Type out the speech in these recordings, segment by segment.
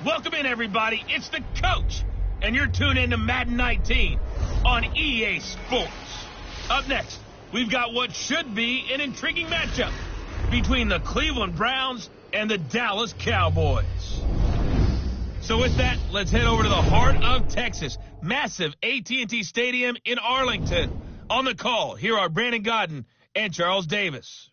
Welcome in, everybody. It's the coach, and you're tuned in to Madden 19 on EA Sports. Up next, we've got what should be an intriguing matchup between the Cleveland Browns and the Dallas Cowboys. So with that, let's head over to the heart of Texas, massive AT&T Stadium in Arlington. On the call, here are Brandon Godden and Charles Davis.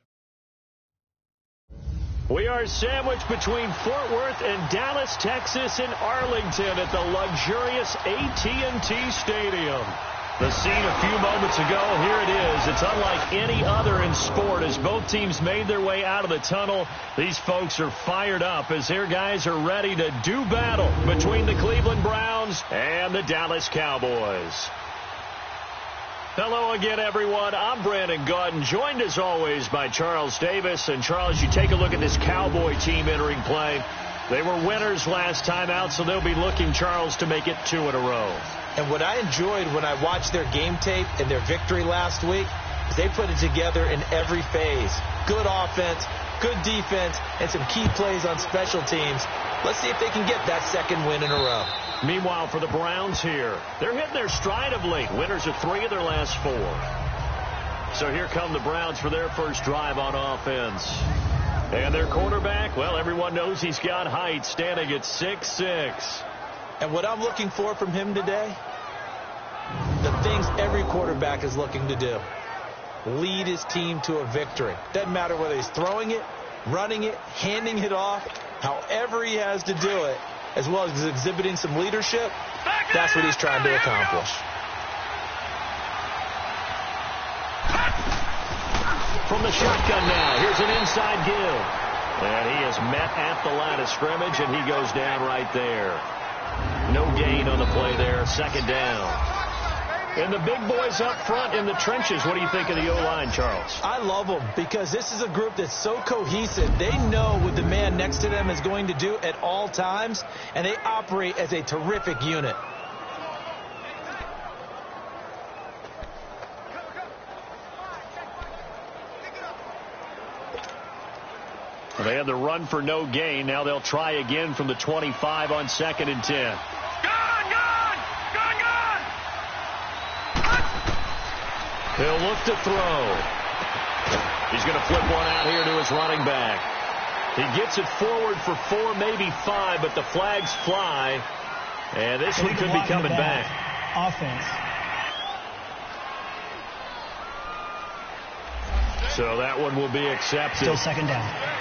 We are sandwiched between Fort Worth and Dallas, Texas, in Arlington at the luxurious AT&T Stadium. The scene a few moments ago, here it is. It's unlike any other in sport as both teams made their way out of the tunnel. These folks are fired up as their guys are ready to do battle between the Cleveland Browns and the Dallas Cowboys. Hello again, everyone. I'm Brandon Godden, joined as always by Charles Davis. And Charles, you take a look at this Cowboy team entering play. They were winners last time out, so they'll be looking, Charles, to make it 2 in a row. And what I enjoyed when I watched their game tape and their victory last week is they put it together in every phase. Good offense, good defense, and some key plays on special teams. Let's see if they can get that second win in a row. Meanwhile, for the Browns here, they're hitting their stride of late. Winners of 3 of their last 4. So here come the Browns for their first drive on offense. And their quarterback, well, everyone knows he's got height, standing at 6'6". And what I'm looking for from him today, the things every quarterback is looking to do. Lead his team to a victory. Doesn't matter whether he's throwing it, running it, handing it off, however he has to do it, as well as exhibiting some leadership, that's what he's trying to accomplish. From the shotgun now, here's an inside give. And he is met at the line of scrimmage, and he goes down right there. No gain on the play there, second down. And the big boys up front in the trenches, what do you think of the O-line, Charles? I love them because this is a group that's so cohesive. They know what the man next to them is going to do at all times, and they operate as a terrific unit. Well, they had the run for no gain. Now they'll try again from the 25 on 2nd and 10. He'll look to throw. He's going to flip one out here to his running back. He gets it forward for 4, maybe 5, but the flags fly. And this one could be coming back. Offense. So that one will be accepted. Still second down.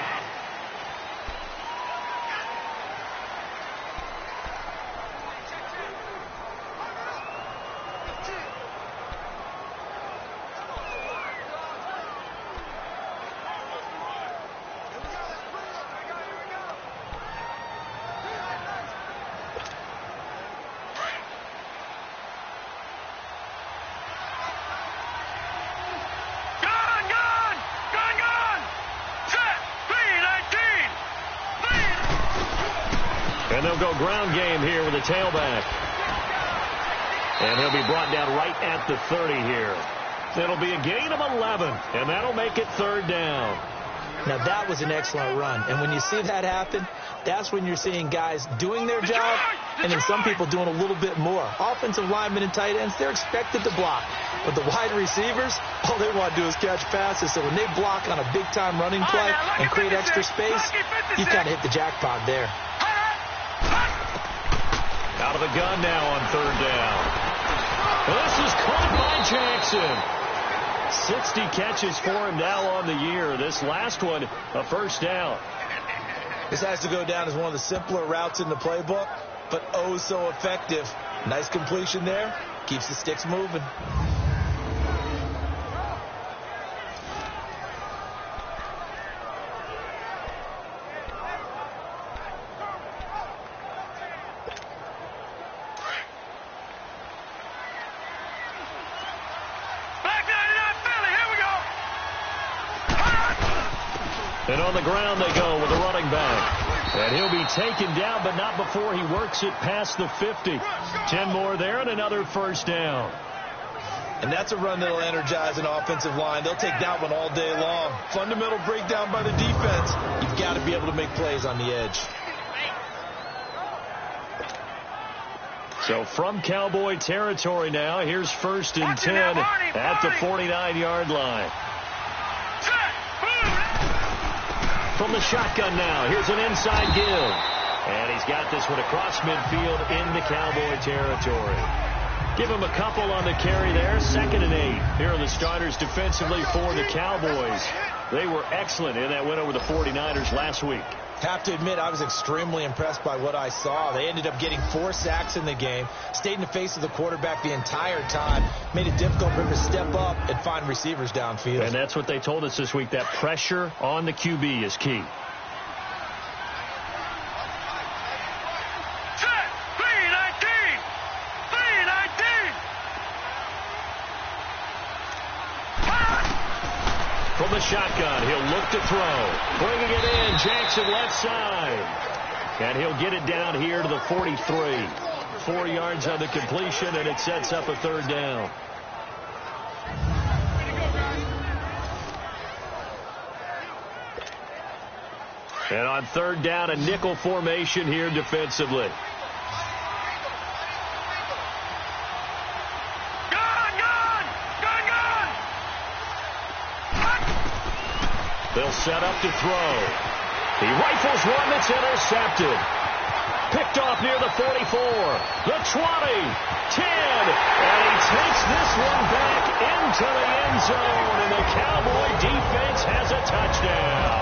And they'll go ground game here with a tailback. And he'll be brought down right at the 30 here. It'll be a gain of 11, and that'll make it 3rd down. Now, that was an excellent run. And when you see that happen, that's when you're seeing guys doing their job and then some people doing a little bit more. Offensive linemen and tight ends, they're expected to block. But the wide receivers, all they want to do is catch passes. So when they block on a big-time running play and create extra space, you kind of hit the jackpot there. Out of the gun now on 3rd down. This is caught by Jackson. 60 catches for him now on the year. This last one, a first down. This has to go down as one of the simpler routes in the playbook, but oh so effective. Nice completion there. Keeps the sticks moving. And on the ground they go with the running back. And he'll be taken down, but not before he works it past the 50. 10 more there and another first down. And that's a run that'll energize an offensive line. They'll take that one all day long. Fundamental breakdown by the defense. You've got to be able to make plays on the edge. So from Cowboy territory now, here's 1st and 10 at the 49-yard line. From the shotgun now, here's an inside give. And he's got this one across midfield into Cowboy territory. Give him a couple on the carry there. 2nd and 8. Here are the starters defensively for the Cowboys. They were excellent in that win over the 49ers last week. Have to admit, I was extremely impressed by what I saw. They ended up getting 4 sacks in the game, stayed in the face of the quarterback the entire time, made it difficult for him to step up and find receivers downfield. And that's what they told us this week, that pressure on the QB is key. From the shotgun, he'll look to throw. Bringing it in, Jackson left side. And he'll get it down here to the 43. 4 yards on the completion, and it sets up a 3rd down. And on 3rd down, a nickel formation here defensively. They'll set up to throw. He rifles one that's intercepted. Picked off near the 44, the 20, 10, and he takes this one back into the end zone, and the Cowboy defense has a touchdown.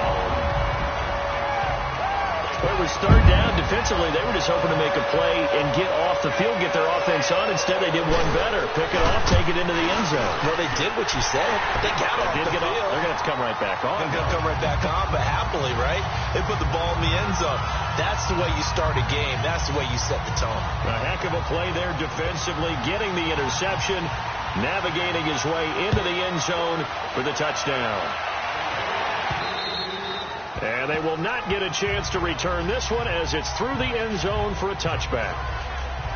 It was 3rd down. Defensively, they were just hoping to make a play and get off the field, get their offense on. Instead, they did one better. Pick it off, take it into the end zone. Well, they did what you said. They got off the field. They're going to have to come right back on. They're going to come right back on, but happily, right? They put the ball in the end zone. That's the way you start a game. That's the way you set the tone. A heck of a play there defensively, getting the interception, navigating his way into the end zone for the touchdown. And they will not get a chance to return this one as it's through the end zone for a touchback.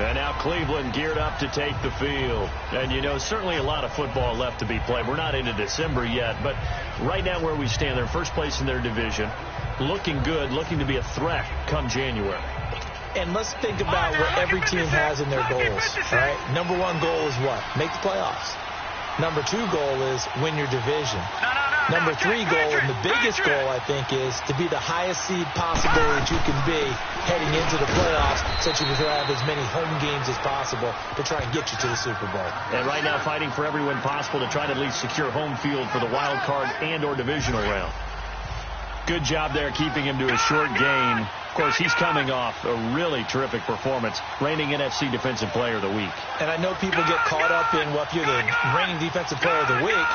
And now Cleveland geared up to take the field. And, you know, certainly a lot of football left to be played. We're not into December yet, but right now where we stand, they're first place in their division, looking good, looking to be a threat come January. And let's think about what every team has in their goals, all right? Number 1 goal is what? Make the playoffs. Number 2 goal is win your division. Number 3 goal, and the biggest goal, I think, is to be the highest seed possible that you can be heading into the playoffs so that you can have as many home games as possible to try and get you to the Super Bowl. And right now fighting for every win possible to try to at least secure home field for the wild card and or divisional round. Good job there keeping him to a short gain. Of course, he's coming off a really terrific performance, reigning NFC Defensive Player of the Week. And I know people get caught up in, well, if you're the reigning Defensive Player of the Week,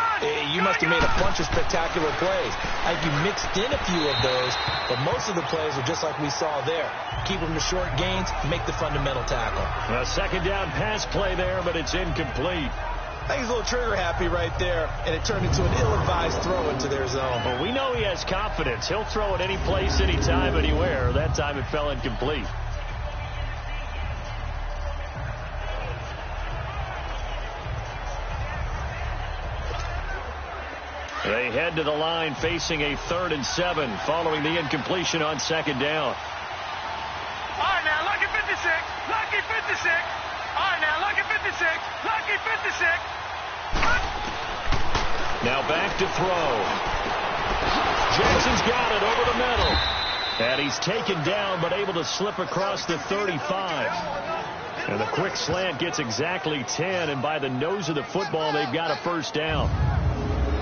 you must have made a bunch of spectacular plays. I think you mixed in a few of those, but most of the plays are just like we saw there. Keep them to short gains, make the fundamental tackle. A 2nd down pass play there, but it's incomplete. I think he's a little trigger happy right there, and it turned into an ill-advised throw into their zone. Well, we know he has confidence. He'll throw it any place, anytime, anywhere. That time it fell incomplete. They head to the line facing a 3rd and 7 following the incompletion on 2nd down. All right, now, lucky 56. Lucky 56. All right, now, lucky 56. Lucky 56. Now back to throw. Jackson's got it over the middle. And he's taken down but able to slip across the 35. And the quick slant gets exactly 10. And by the nose of the football, they've got a 1st down.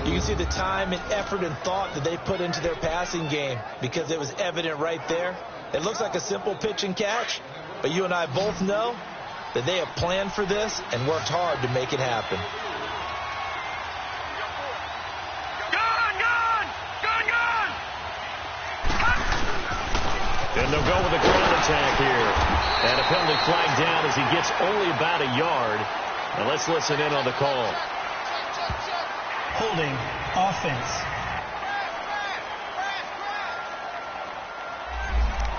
You can see the time and effort and thought that they put into their passing game because it was evident right there. It looks like a simple pitch and catch, but you and I both know that they have planned for this and worked hard to make it happen. And they'll go with a ground attack here. And a penalty flag down as he gets only about a yard. Now let's listen in on the call. Holding offense.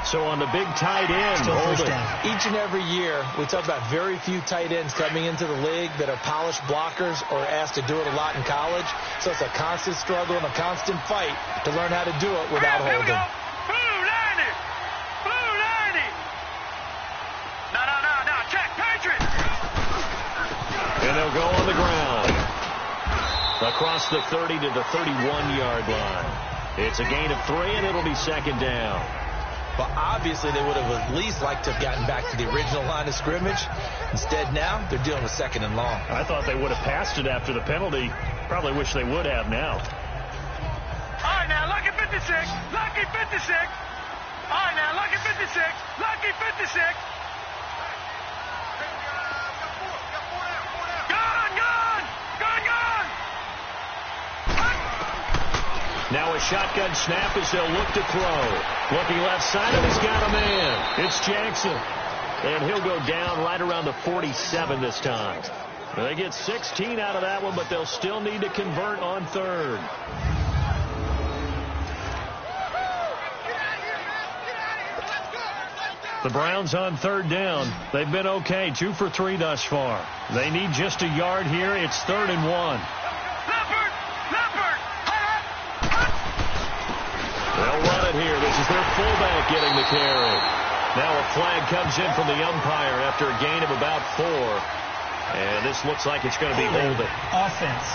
So on the big tight end, holding. Each and every year, we talk about very few tight ends coming into the league that are polished blockers or asked to do it a lot in college. So it's a constant struggle and a constant fight to learn how to do it without holding. Blue 90. Blue 90. No. Check. Pay go on the ground. Across the 30 to the 31-yard line. It's a gain of 3, and it'll be second down. But obviously they would have at least liked to have gotten back to the original line of scrimmage. Instead now, they're dealing with second and long. I thought they would have passed it after the penalty. Probably wish they would have now. All right, now, lucky 56. Lucky 56. All right, now, lucky 56. Lucky 56. Now a shotgun snap as they'll look to throw. Looking left side, and he's got a man. It's Jackson. And he'll go down right around the 47 this time. They get 16 out of that one, but they'll still need to convert on third. The Browns on third down. They've been okay, 2 for 3 thus far. They need just a yard here. It's 3rd and 1. They'll run it here. This is their fullback getting the carry. Now a flag comes in from the umpire after a gain of about 4. And this looks like it's going to be holding. Offense.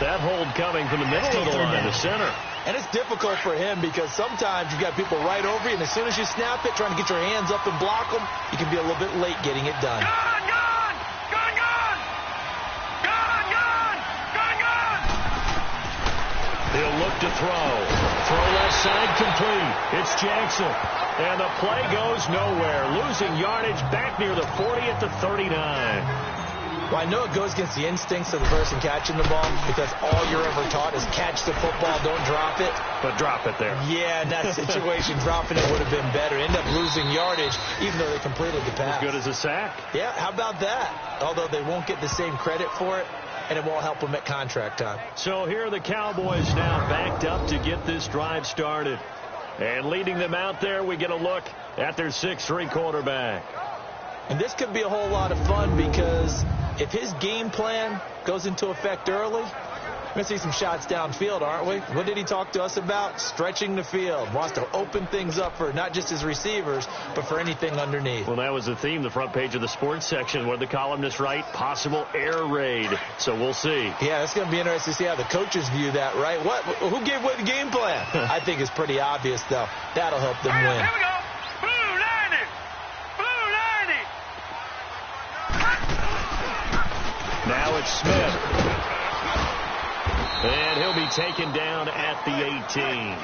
That hold coming from the middle of the line, the center. And it's difficult for him because sometimes you've got people right over you, and as soon as you snap it, trying to get your hands up and block them, you can be a little bit late getting it done. He'll look to throw. Throw left side complete. It's Jackson. And the play goes nowhere. Losing yardage back near the 40 at the 39. Well, I know it goes against the instincts of the person catching the ball because all you're ever taught is catch the football, don't drop it. But drop it there. Yeah, in that situation, dropping it would have been better. End up losing yardage even though they completed the pass. As good as a sack. Yeah, how about that? Although they won't get the same credit for it, and it won't help them at contract time. So here are the Cowboys now backed up to get this drive started. And leading them out there, we get a look at their 6'3" quarterback. And this could be a whole lot of fun because if his game plan goes into effect early, we're going to see some shots downfield, aren't we? What did he talk to us about? Stretching the field. Wants to open things up for not just his receivers, but for anything underneath. Well, that was the theme, the front page of the sports section, where the columnists write possible air raid. So we'll see. Yeah, it's going to be interesting to see how the coaches view that, right? Who gave away the game plan? I think it's pretty obvious, though. That'll help them win. Here we go. Blue 90. Blue 90. Now it's Smith. And he'll be taken down at the 18.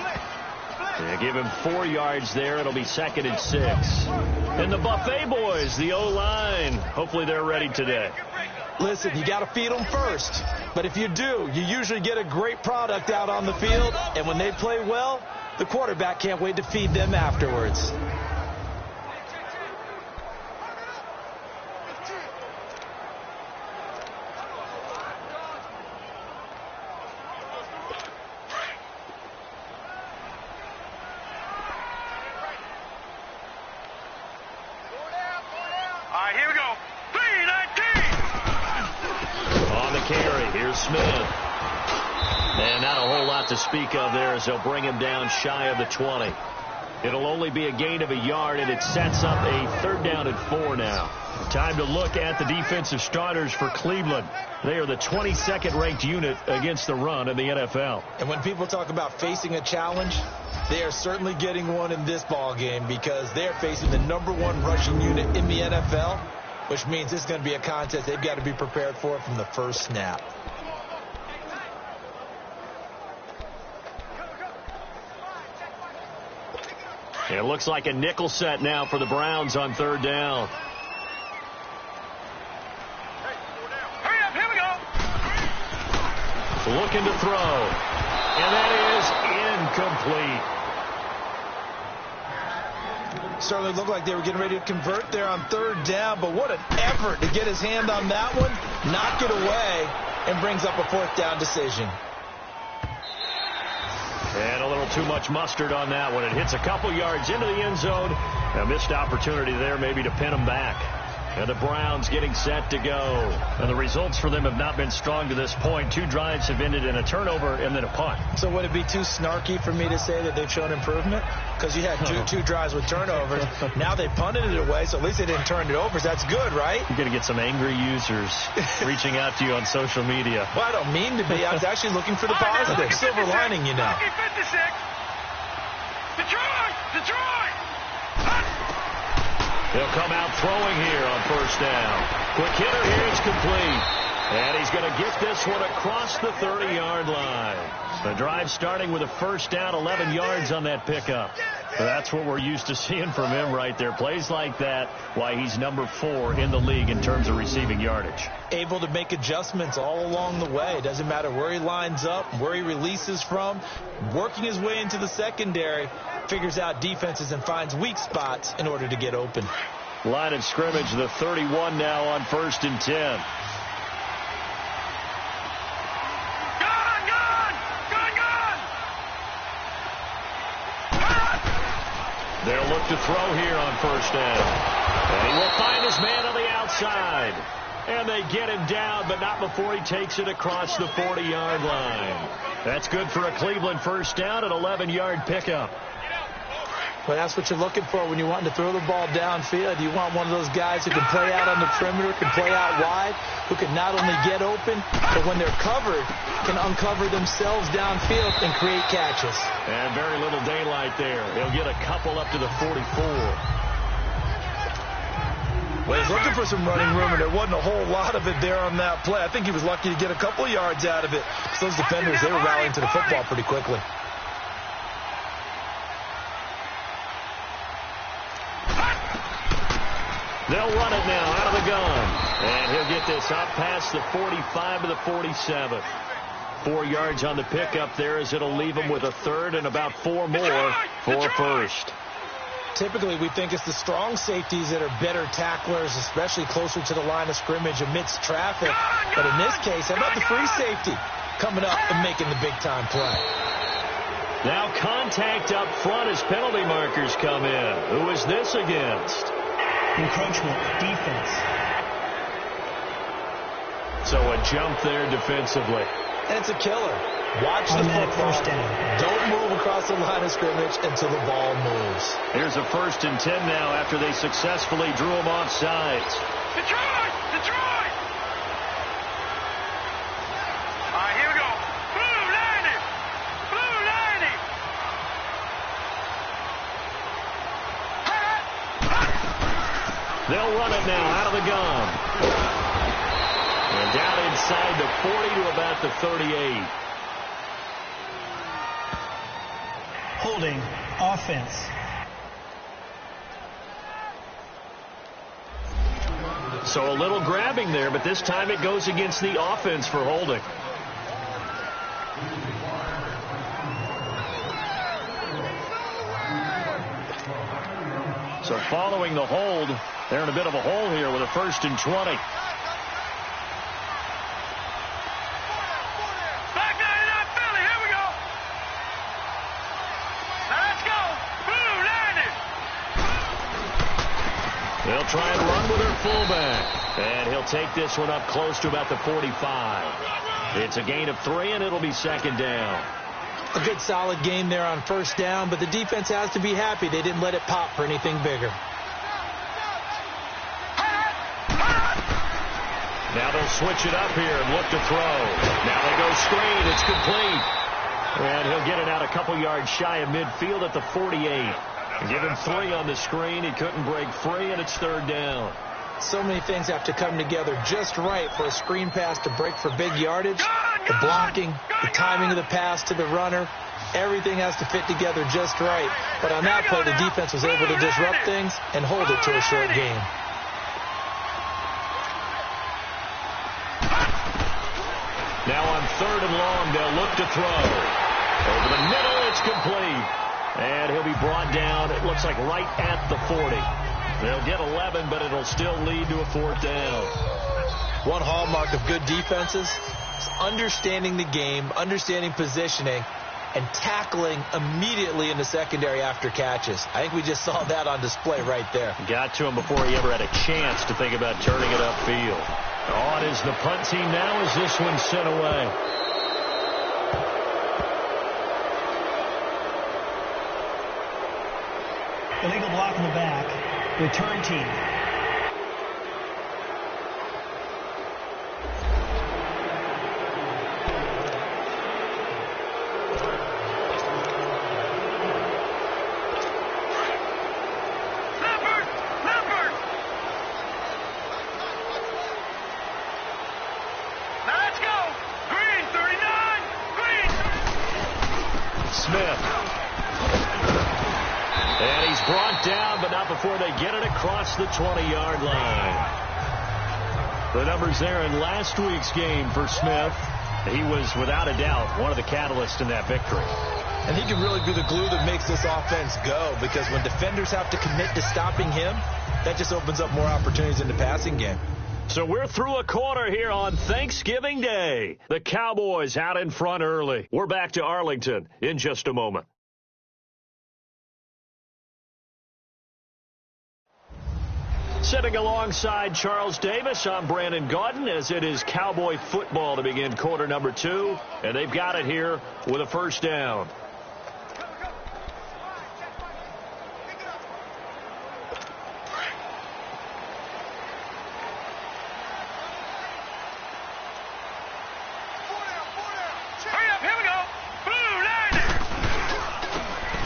They give him 4 yards there. It'll be 2nd and 6. And the Buffet boys, the O-line, hopefully they're ready today. Listen, you got to feed them first. But if you do, you usually get a great product out on the field. And when they play well, the quarterback can't wait to feed them afterwards. Smith. And not a whole lot to speak of there as they'll bring him down shy of the 20. It'll only be a gain of a yard, and it sets up a 3rd down and 4 now. Time to look at the defensive starters for Cleveland. They are the 22nd ranked unit against the run in the NFL. And when people talk about facing a challenge, they are certainly getting one in this ball game because they're facing the #1 rushing unit in the NFL, which means this is going to be a contest they've got to be prepared for from the first snap. It looks like a nickel set now for the Browns on 3rd down. Hurry up, here we go. Looking to throw. And that is incomplete. Certainly looked like they were getting ready to convert there on 3rd down, but what an effort to get his hand on that one, knock it away, and brings up a 4th down decision. And a little too much mustard on that one. It hits a couple yards into the end zone. A missed opportunity there maybe to pin him back. And the Browns getting set to go. And the results for them have not been strong to this point. 2 drives have ended in a turnover and then a punt. So would it be too snarky for me to say that they've shown improvement? Because you had two drives with turnovers. Now they punted it away, so at least they didn't turn it over. So that's good, right? You're going to get some angry users reaching out to you on social media. Well, I don't mean to be. I was actually looking for the positive. Silver lining, you know. Lucky 56. Detroit! He'll come out throwing here on first down. Quick hitter here, it's complete. And he's going to get this one across the 30-yard line. The drive starting with a first down, 11 yards on that pickup. That's what we're used to seeing from him right there. Plays like that, why he's number 4 in the league in terms of receiving yardage. Able to make adjustments all along the way. Doesn't matter where he lines up, where he releases from. Working his way into the secondary, figures out defenses and finds weak spots in order to get open. Line of scrimmage, the 31 now on 1st and 10. They'll look to throw here on first down. And he will find his man on the outside. And they get him down, but not before he takes it across the 40-yard line. That's good for a Cleveland first down, an 11-yard pickup. Well, that's what you're looking for when you want to throw the ball downfield. You want one of those guys who can play out on the perimeter, can play out wide, who can not only get open, but when they're covered, can uncover themselves downfield and create catches. And very little daylight there. He'll get a couple up to the 44. Well, he's looking for some running room, and there wasn't a whole lot of it there on that play. I think he was lucky to get a couple of yards out of it. Those defenders, they were rallying to the football pretty quickly. They'll run it now out of the gun. And he'll get this up past the 45 to the 47. 4 yards on the pickup there as it'll leave him with a third and about 4 more for first. Typically, we think it's the strong safeties that are better tacklers, especially closer to the line of scrimmage amidst traffic. But in this case, how about the free safety coming up and making the big-time play? Now contact up front as penalty markers come in. Who is this against? Encroachment, defense. So a jump there defensively. And it's a killer. Watch the football. First down. Don't move across the line of scrimmage until the ball moves. Here's a 1st and 10 now after they successfully drew him off sides. Detroit! All right, here we go. Blue 90! Blue 90! They'll run it now out of the gun. And down inside the 40 to about the 38. Holding offense. So a little grabbing there, but this time it goes against the offense for holding. So following the hold, they're in a bit of a hole here with a 1st and 20. Back 99 Philly, here we go. Now let's go. Blue 90. They'll try and run with their fullback. And he'll take this one up close to about the 45. It's a gain of 3, and it'll be 2nd down. A good solid game there on first down, but the defense has to be happy they didn't let it pop for anything bigger. Now they'll switch it up here and look to throw. Now they go screen. It's complete. And he'll get it out a couple yards shy of midfield at the 48. Give him 3 on the screen. He couldn't break free, and it's 3rd down. So many things have to come together just right for a screen pass to break for big yardage. The blocking, the timing of the pass to the runner, everything has to fit together just right. But on that play, the defense was able to disrupt things and hold it to a short game. Now on 3rd and long, they'll look to throw. Over the middle, it's complete. And he'll be brought down, it looks like right at the 40. They'll get 11, but it'll still lead to a 4th down. One hallmark of good defenses is understanding the game, understanding positioning, and tackling immediately in the secondary after catches. I think we just saw that on display right there. Got to him before he ever had a chance to think about turning it upfield. On is the punt team now as this one's sent away. Illegal block in the back. Return team. Before they get it across the 20-yard line. The numbers there in last week's game for Smith. He was, without a doubt, one of the catalysts in that victory. And he can really be the glue that makes this offense go, because when defenders have to commit to stopping him, that just opens up more opportunities in the passing game. So we're through a quarter here on Thanksgiving Day. The Cowboys out in front early. We're back to Arlington in just a moment. Sitting alongside Charles Davis, I'm Brandon Gaudin, as it is Cowboy football to begin quarter number 2. And they've got it here with a first down. Hurry up, here we go. Blue line.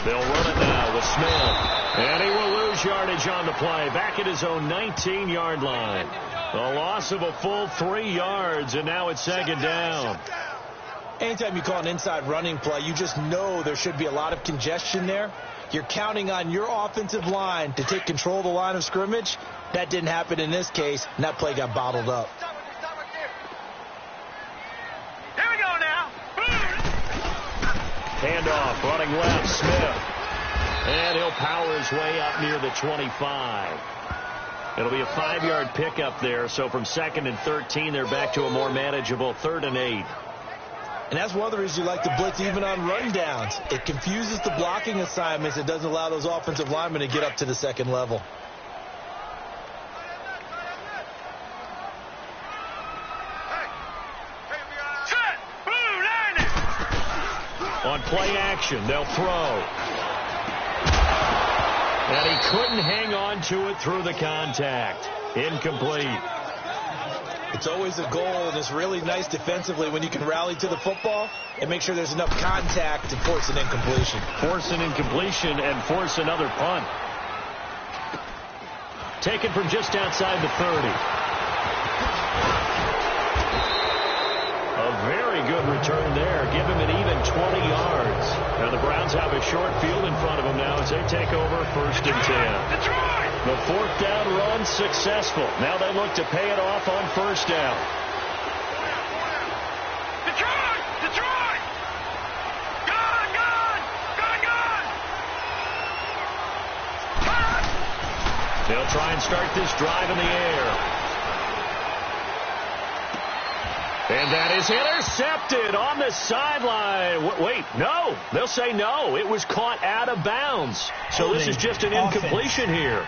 They'll run it now with Smith. And he will lose yardage on the play. Back at his own 19-yard line. A loss of a full 3 yards, and now it's second down. Anytime you call an inside running play, you just know there should be a lot of congestion there. You're counting on your offensive line to take control of the line of scrimmage. That didn't happen in this case, and that play got bottled up. Here we go now. Handoff, running left, Smith. And he'll power his way up near the 25. It'll be a 5-yard pickup there. So from 2nd and 13, they're back to a more manageable 3rd and 8. And that's one of the reasons you like to blitz even on rundowns. It confuses the blocking assignments. It doesn't allow those offensive linemen to get up to the second level. On play action, they'll throw. And he couldn't hang on to it through the contact. Incomplete. It's always a goal, and it's really nice defensively when you can rally to the football and make sure there's enough contact to force an incompletion. Force an incompletion and force another punt. Taken from just outside the 30. A very good return there. Give him an even 20 yards. Now the Browns have a short field in front of them now as they take over 1st and 10. The 4th down run successful. Now they look to pay it off on 1st down. Detroit! Gone! They'll try and start this drive in the air. And that is intercepted on the sideline. Wait, no. They'll say no. It was caught out of bounds. So this is just an incompletion here.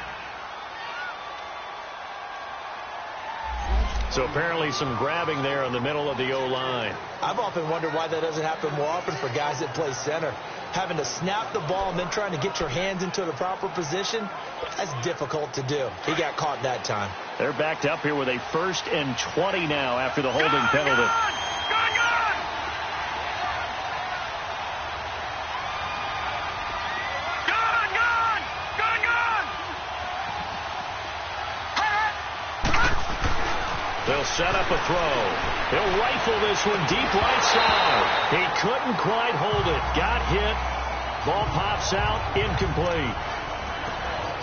So apparently some grabbing there in the middle of the O-line. I've often wondered why that doesn't happen more often for guys that play center. Having to snap the ball and then trying to get your hands into the proper position, that's difficult to do. He got caught that time. They're backed up here with a 1st and 20 now after the holding penalty. Gone! They'll set up a throw. He'll rifle this one deep right side. He couldn't quite hold it. Got hit. Ball pops out. Incomplete.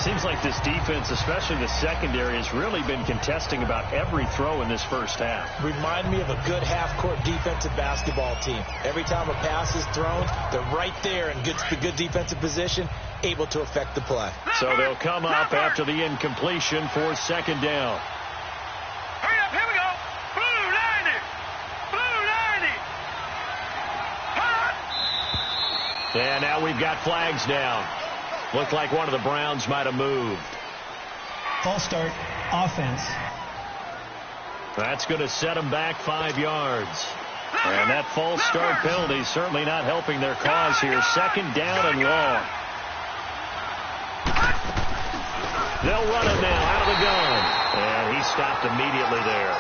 Seems like this defense, especially the secondary, has really been contesting about every throw in this first half. Remind me of a good half-court defensive basketball team. Every time a pass is thrown, they're right there in good defensive position, able to affect the play. So they'll come up after the incompletion for 2nd down. Hurry up, here we go. Blue 90. And now we've got flags down. Looked like one of the Browns might have moved. False start, offense. That's going to set them back 5 yards. And that false start penalty certainly not helping their cause here. Second down and long. They'll run it now out of the gun. And he stopped immediately there.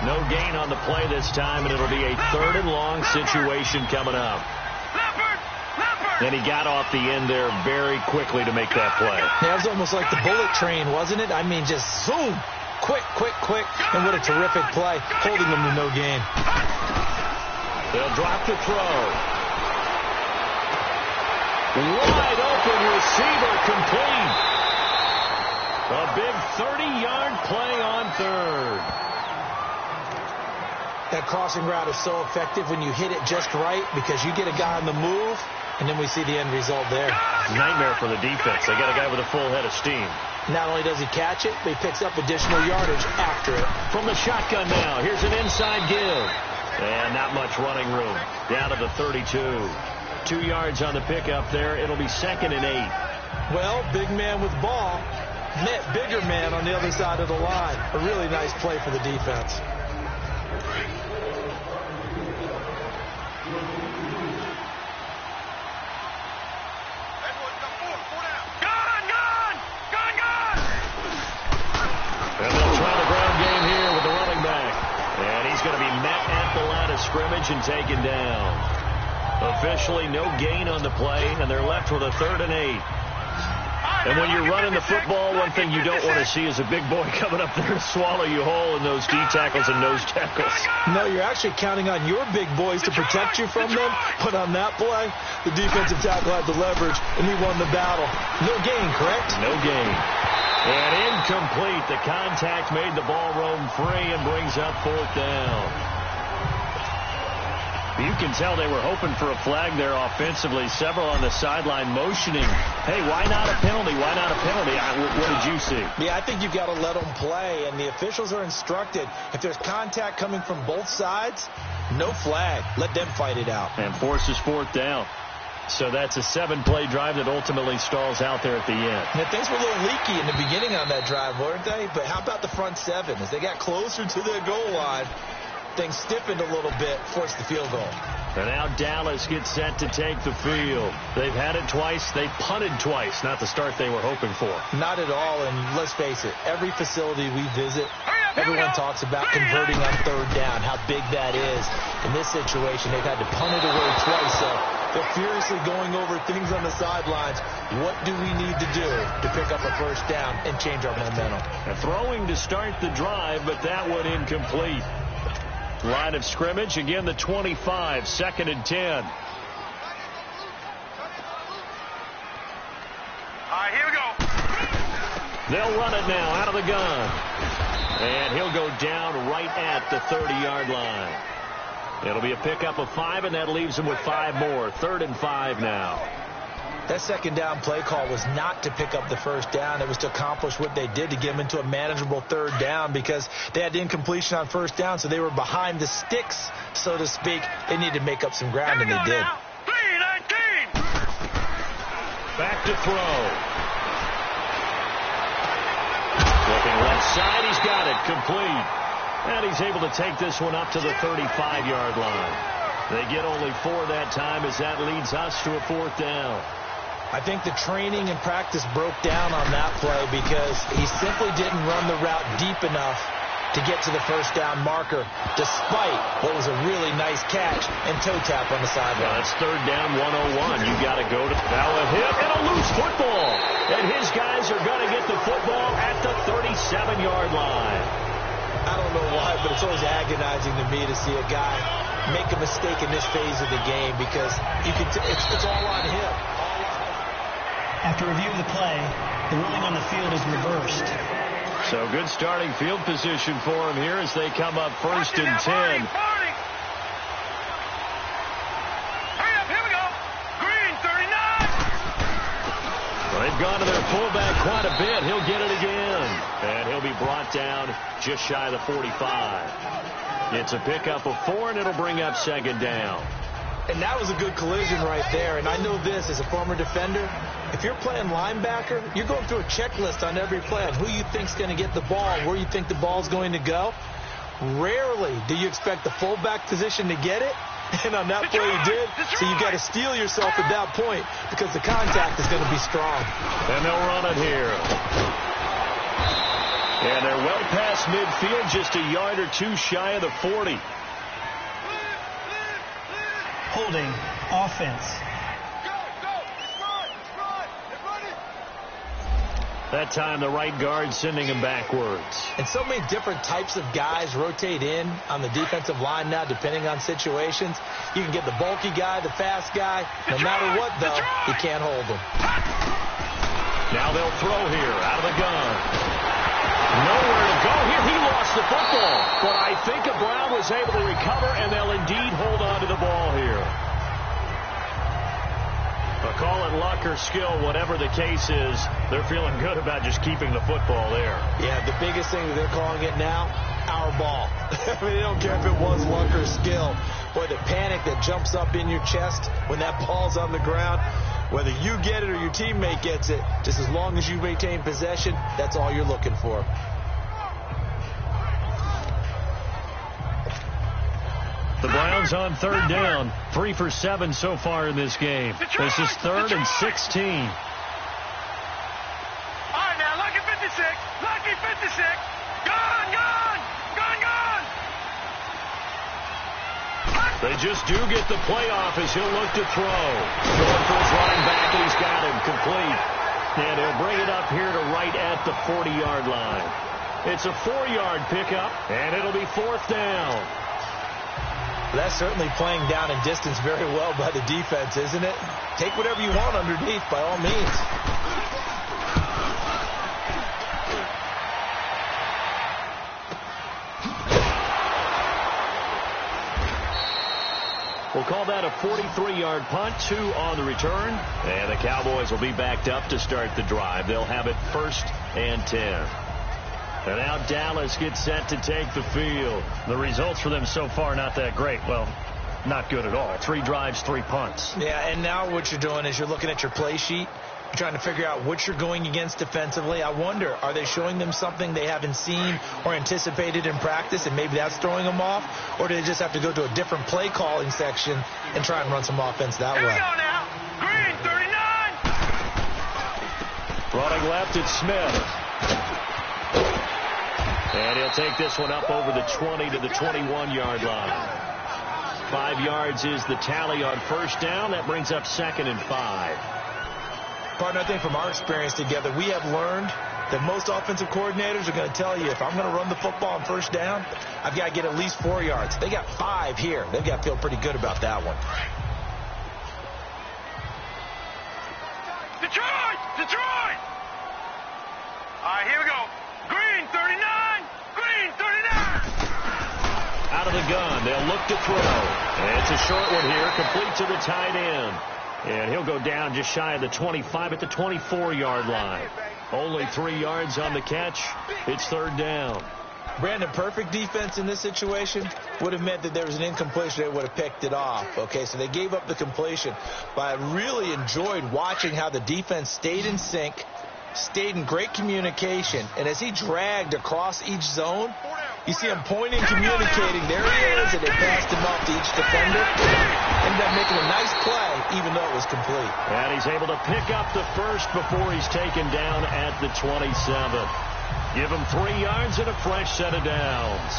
No gain on the play this time, and it'll be a 3rd and long situation coming up. And he got off the end there very quickly to make that play. Yeah, it was almost like the bullet train, wasn't it? I mean, just zoom. Quick, quick, quick. And what a terrific play, holding them to no gain. They'll drop the throw. Wide open receiver, complete. A big 30-yard play on 3rd. That crossing route is so effective when you hit it just right because you get a guy on the move, and then we see the end result there. Nightmare for the defense. They got a guy with a full head of steam. Not only does he catch it, but he picks up additional yardage after it. From the shotgun now, here's an inside give. And not much running room. Down to the 32. 2 yards on the pickup there. It'll be 2nd and 8. Well, big man with ball met bigger man on the other side of the line. A really nice play for the defense. And they'll try the ground game here with the running back. And he's going to be met at the line of scrimmage and taken down. Officially no gain on the play, and they're left with a 3rd and 8. And when you're running the football, one thing you don't want to see is a big boy coming up there to swallow you whole in those D tackles and nose tackles. No, you're actually counting on your big boys to protect you from them. But on that play, the defensive tackle had the leverage, and he won the battle. No gain, correct? No gain. And incomplete. The contact made the ball roam free and brings up 4th down. You can tell they were hoping for a flag there offensively. Several on the sideline motioning. Hey, why not a penalty? Why not a penalty? What did you see? Yeah, I think you've got to let them play, and the officials are instructed. If there's contact coming from both sides, no flag. Let them fight it out. And forces 4th down. So that's a 7-play drive that ultimately stalls out there at the end. Now, things were a little leaky in the beginning on that drive, weren't they? But how about the front 7? As they got closer to their goal line, things stiffened a little bit, forced the field goal. And now Dallas gets set to take the field. They've had it twice. They punted twice. Not the start they were hoping for. Not at all, and let's face it, every facility we visit, everyone talks about converting on 3rd down, how big that is. In this situation, they've had to punt it away twice, so they're furiously going over things on the sidelines. What do we need to do to pick up a 1st down and change our momentum? And throwing to start the drive, but that one incomplete. Line of scrimmage, again the 25, 2nd and 10. All right, here we go. They'll run it now out of the gun. And he'll go down right at the 30-yard line. It'll be a pickup of 5, and that leaves him with 5 more. 3rd and 5 now. That 2nd down play call was not to pick up the 1st down. It was to accomplish what they did, to get them into a manageable 3rd down, because they had incompletion on 1st down, so they were behind the sticks, so to speak. They needed to make up some ground, and they did. 3-19. Back to throw. Looking left side, he's got it, complete. And he's able to take this one up to the 35-yard line. They get only 4 that time, as that leads us to a 4th down. I think the training and practice broke down on that play because he simply didn't run the route deep enough to get to the 1st down marker, despite what was a really nice catch and toe tap on the sideline. Well, it's 3rd down 101. You got to go to now a hit and a loose football. And his guys are going to get the football at the 37-yard line. I don't know why, but it's always agonizing to me to see a guy make a mistake in this phase of the game, because you can it's all on him. After review of the play, the ruling on the field is reversed. So good starting field position for him here as they come up 1st and 10. Hurry up, here we go. Green, 39. Well, they've gone to their fullback quite a bit. He'll get it again. And he'll be brought down just shy of the 45. It's a pickup of 4, and it'll bring up 2nd down. And that was a good collision right there. And I know this as a former defender. If you're playing linebacker, you're going through a checklist on every play on who you think's going to get the ball, where you think the ball's going to go. Rarely do you expect the fullback position to get it. And on that play he did. So you've got to steel yourself at that point because the contact is going to be strong. And they'll run it here. And they're well past midfield, just a yard or two shy of the 40. Holding offense. That time the right guard sending him backwards. And so many different types of guys rotate in on the defensive line now depending on situations. You can get the bulky guy, the fast guy. No matter what, though, you can't hold him. Now they'll throw here out of the gun. Nowhere to go here. He lost the football. But I think Brown was able to recover, and they'll indeed hold on to the ball here. But call it luck or skill, whatever the case is, they're feeling good about just keeping the football there. Yeah, the biggest thing that they're calling it now, our ball. I mean, they don't care if it was luck or skill. Boy, the panic that jumps up in your chest when that ball's on the ground, whether you get it or your teammate gets it, just as long as you maintain possession, that's all you're looking for. The Browns on third down, 3 for 7 so far in this game. This is 3rd and 16. All right, now, lucky 56. Lucky 56. Gone, gone, gone, gone. They just do get the playoff as he'll look to throw. Going for his running back, and he's got him complete. And he'll bring it up here to right at the 40-yard line. It's a 4-yard pickup, and it'll be 4th down. That's certainly playing down in distance very well by the defense, isn't it? Take whatever you want underneath, by all means. We'll call that a 43-yard punt, 2 on the return. And the Cowboys will be backed up to start the drive. They'll have it 1st and 10. And now Dallas gets set to take the field. The results for them so far not that great. Well, not good at all. 3 drives, 3 punts. Yeah, and now what you're doing is you're looking at your play sheet. You're trying to figure out what you're going against defensively. I wonder, are they showing them something they haven't seen or anticipated in practice, and maybe that's throwing them off? Or do they just have to go to a different play calling section and try and run some offense that way? Here we go now. Green, 39. Running left, it's Smith. And he'll take this one up over the 20 to the 21-yard line. 5 yards is the tally on 1st down. That brings up 2nd and 5. Partner, I think from our experience together, we have learned that most offensive coordinators are going to tell you, if I'm going to run the football on 1st down, I've got to get at least 4 yards. They got 5 here. They've got to feel pretty good about that one. Detroit! Detroit! All right, here we go. Green, 39. Green, 39. Out of the gun, they'll look to throw. And it's a short one here, complete to the tight end. And he'll go down just shy of the 25 at the 24-yard line. Only 3 yards on the catch. It's 3rd down. Brandon, perfect defense in this situation would have meant that there was an incompletion. They would have picked it off. Okay, so they gave up the completion. But I really enjoyed watching how the defense stayed in sync, stayed in great communication, and as he dragged across each zone, you see him pointing, communicating. There he is, and they passed him off to each defender. Ended up making a nice play, even though it was complete. And he's able to pick up the 1st before he's taken down at the 27. Give him 3 yards and a fresh set of downs.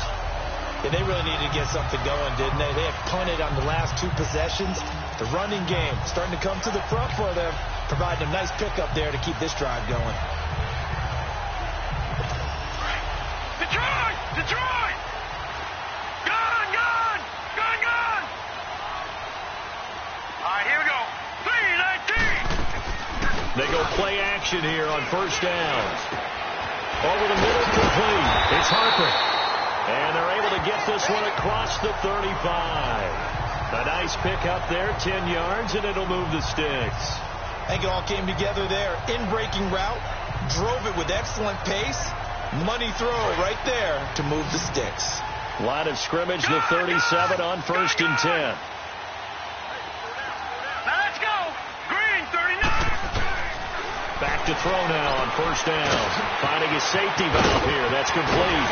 And they really needed to get something going, didn't they? They had punted on the last 2 possessions. The running game starting to come to the front for them, providing a nice pickup there to keep this drive going. Detroit! Detroit! Gone, gone! Gone, gone! All right, here we go. 3-19. They go play action here on 1st down. Over the middle, complete. It's Harper. And they're able to get this one across the 35. A nice pickup there, 10 yards, and it'll move the sticks. I think it all came together there. In-breaking route, drove it with excellent pace. Money throw right there to move the sticks. Line of scrimmage, the 37 on 1st and 10. Back to throw now on first down. Finding his safety valve here. That's complete.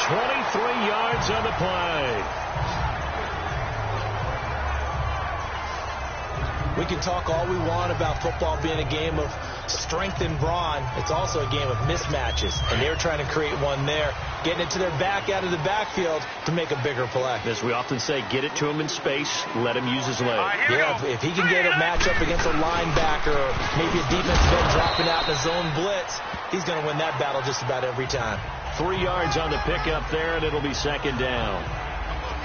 23 yards on the play. We can talk all we want about football being a game of strength and brawn. It's also a game of mismatches, and they're trying to create one there, getting it to their back out of the backfield to make a bigger play. As we often say, get it to him in space, let him use his leg. Yeah, if he can get a matchup against a linebacker, or maybe a defensive end dropping out in a zone blitz, he's going to win that battle just about every time. 3 yards on the pickup there, and it'll be second down.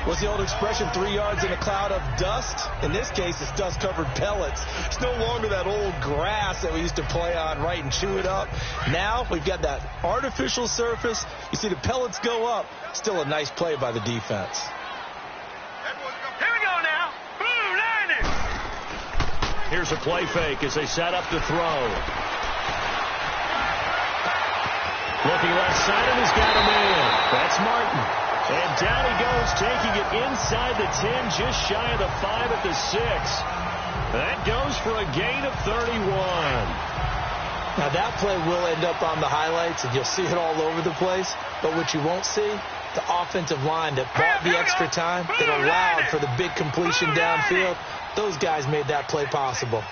What's the old expression, 3 yards in a cloud of dust? In this case, it's dust-covered pellets. It's no longer that old grass that we used to play on, right, and chew it up. Now we've got that artificial surface. You see the pellets go up. Still a nice play by the defense. Here we go now. Blue Niners. Here's a play fake as they set up to throw. Looking left side, and he's got him in. That's Martin. And down he goes, taking it inside the 10, just shy of the 5 at the 6. That goes for a gain of 31. Now, that play will end up on the highlights, and you'll see it all over the place. But what you won't see, the offensive line that bought the extra time, that allowed for the big completion downfield, those guys made that play possible.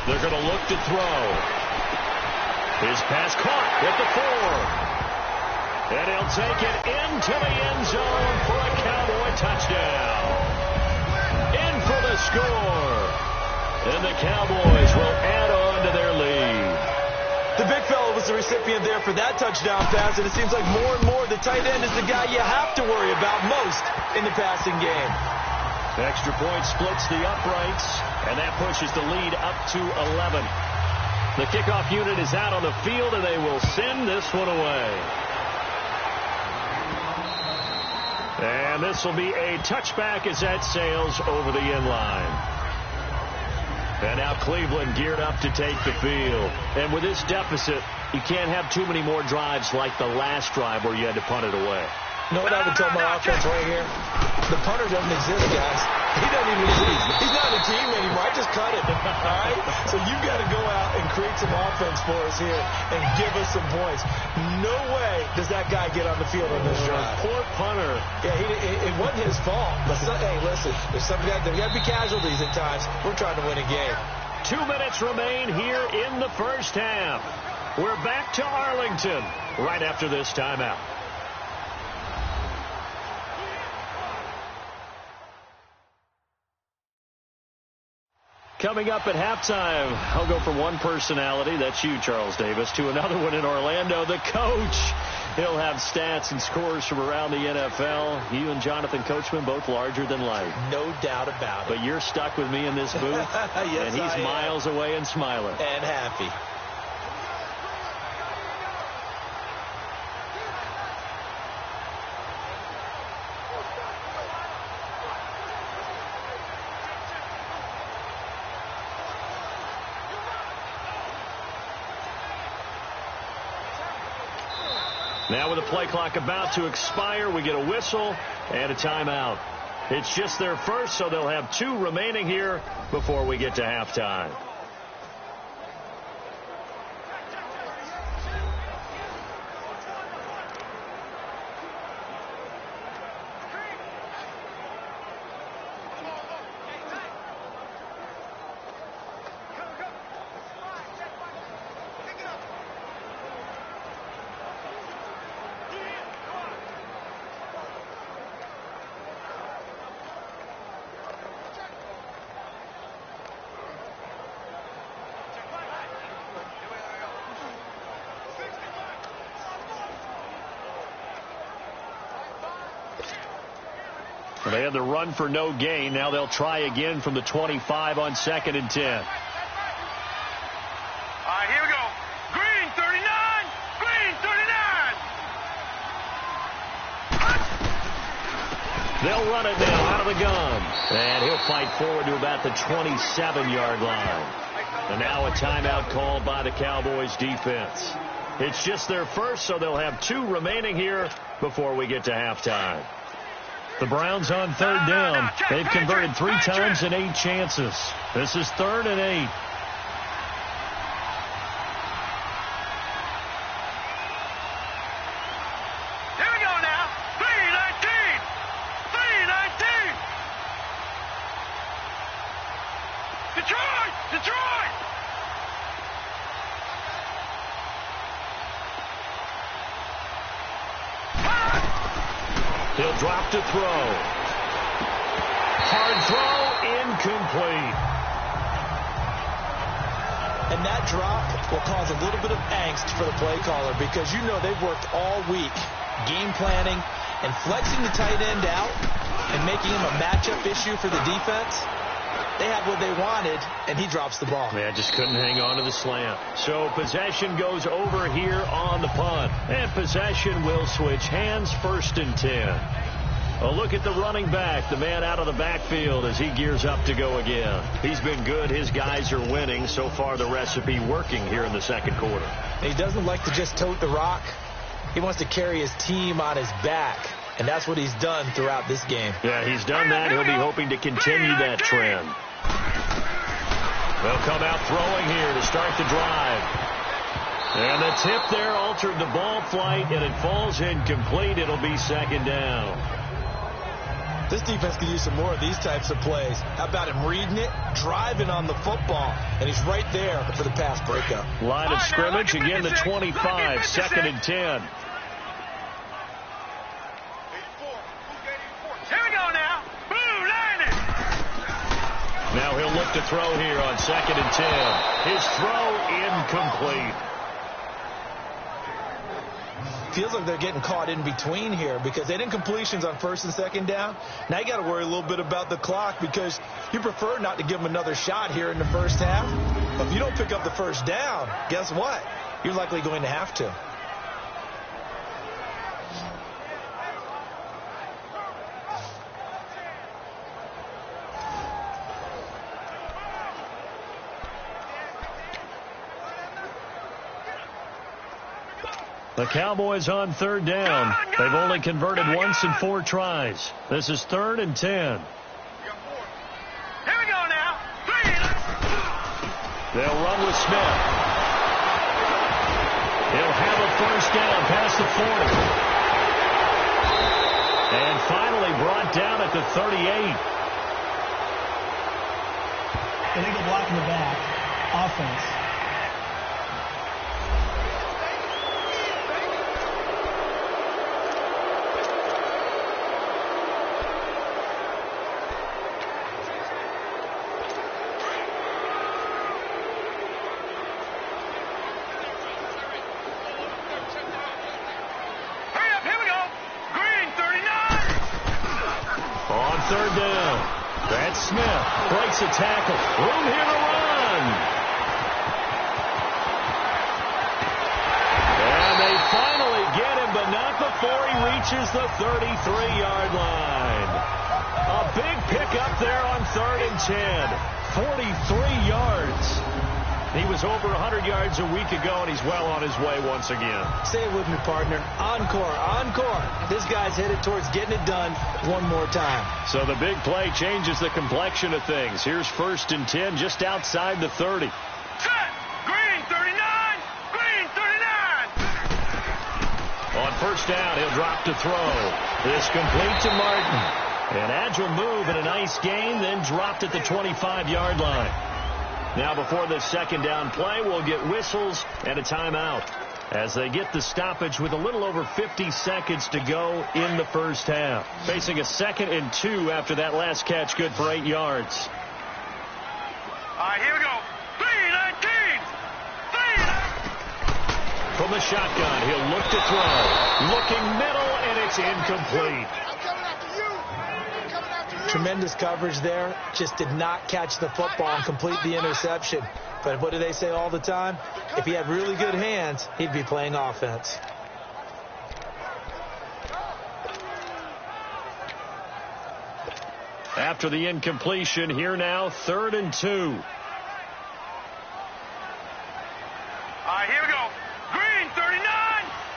They're going to look to throw. His pass caught at the 4. And he'll take it into the end zone for a Cowboy touchdown. In for the score. And the Cowboys will add on to their lead. The big fella was the recipient there for that touchdown pass, and it seems like more and more the tight end is the guy you have to worry about most in the passing game. Extra point splits the uprights, and that pushes the lead up to 11. The kickoff unit is out on the field, and they will send this one away. And this will be a touchback as that sails over the end line. And now Cleveland geared up to take the field. And with this deficit, you can't have too many more drives like the last drive where you had to punt it away. You know what I would tell my offense right here? The punter doesn't exist, guys. He doesn't even exist. He's not a team anymore. I just cut it. All right? So you've got to go out and create some offense for us here and give us some points. No way does that guy get on the field on this drive. Poor punter. Yeah, it wasn't his fault. But hey, listen, there's got to be casualties at times. We're trying to win a game. 2 minutes remain here in the first half. We're back to Arlington right after this timeout. Coming up at halftime, I'll go from one personality, that's you, Charles Davis, to another one in Orlando, the coach. He'll have stats and scores from around the NFL. You and Jonathan Coachman, both larger than life. No doubt about it. But you're stuck with me in this booth, yes, and he's miles away and smiling. And happy. Now with the play clock about to expire, we get a whistle and a timeout. It's just their first, so they'll have 2 remaining here before we get to halftime. They had the run for no gain. Now they'll try again from the 25 on 2nd and 10. All right, here we go. Green 39. Green 39. They'll run it now out of the gun. And he'll fight forward to about the 27-yard line. And now a timeout called by the Cowboys defense. It's just their first, so they'll have 2 remaining here before we get to halftime. The Browns on third down. They've converted 3 times in 8 chances. This is 3rd and 8. Here we go now. 3-19. 3-19. Detroit! Detroit! He'll drop to throw. Hard throw, incomplete. And that drop will cause a little bit of angst for the play caller because you know they've worked all week game planning and flexing the tight end out and making him a matchup issue for the defense. They have what they wanted, and he drops the ball. Man, just couldn't hang on to the slant. So possession goes over here on the punt. And possession will switch hands, 1st and 10. A look at the running back, the man out of the backfield as he gears up to go again. He's been good. His guys are winning. So far, the recipe working here in the second quarter. He doesn't like to just tote the rock. He wants to carry his team on his back. And that's what he's done throughout this game. Yeah, he's done that. He'll be hoping to continue that trend. They'll come out throwing here to start the drive. And the tip there altered the ball flight, and it falls incomplete. It'll be 2nd down. This defense can use some more of these types of plays. How about him reading it, driving on the football, and he's right there for the pass breakup. Line of scrimmage, again the 25, 2nd and 10. Here we go now. Blue landed. Now he'll look to throw here on 2nd and 10. His throw incomplete. Feels like they're getting caught in between here because they didn't completions on 1st and 2nd down. Now you got to worry a little bit about the clock because you prefer not to give them another shot here in the first half. But if you don't pick up the 1st down, guess what? You're likely going to have to. The Cowboys on 3rd down. They've only converted once in 4 tries. This is 3rd and 10. Here we go now. They'll run with Smith. He'll have a 1st down past the 40. And finally brought down at the 38. Illegal block in the back. Offense. Third down. That's Smith. Breaks a tackle. Room here to run. And they finally get him, but not before he reaches the 33-yard line. A big pickup there on 3rd and 10. 43 yards. He was over 100 yards a week ago, and he's well on his way once again. Say it with me, partner. Encore, encore. This guy's headed towards getting it done one more time. So the big play changes the complexion of things. Here's 1st and 10 just outside the 30. Set. Green 39. Green 39. On 1st down, he'll drop to throw. This complete to Martin. An agile move and a nice gain, then dropped at the 25-yard line. Now before this 2nd down play, we'll get whistles and a timeout as they get the stoppage with a little over 50 seconds to go in the first half. Facing a 2nd and 2 after that last catch, good for 8 yards. All right, here we go. 3-19. From the shotgun, he'll look to throw. Looking middle, and it's incomplete. Tremendous coverage there. Just did not catch the football and complete the interception. But what do they say all the time? If he had really good hands, he'd be playing offense. After the incompletion, here now, 3rd and 2. All right, here we go. Green 39.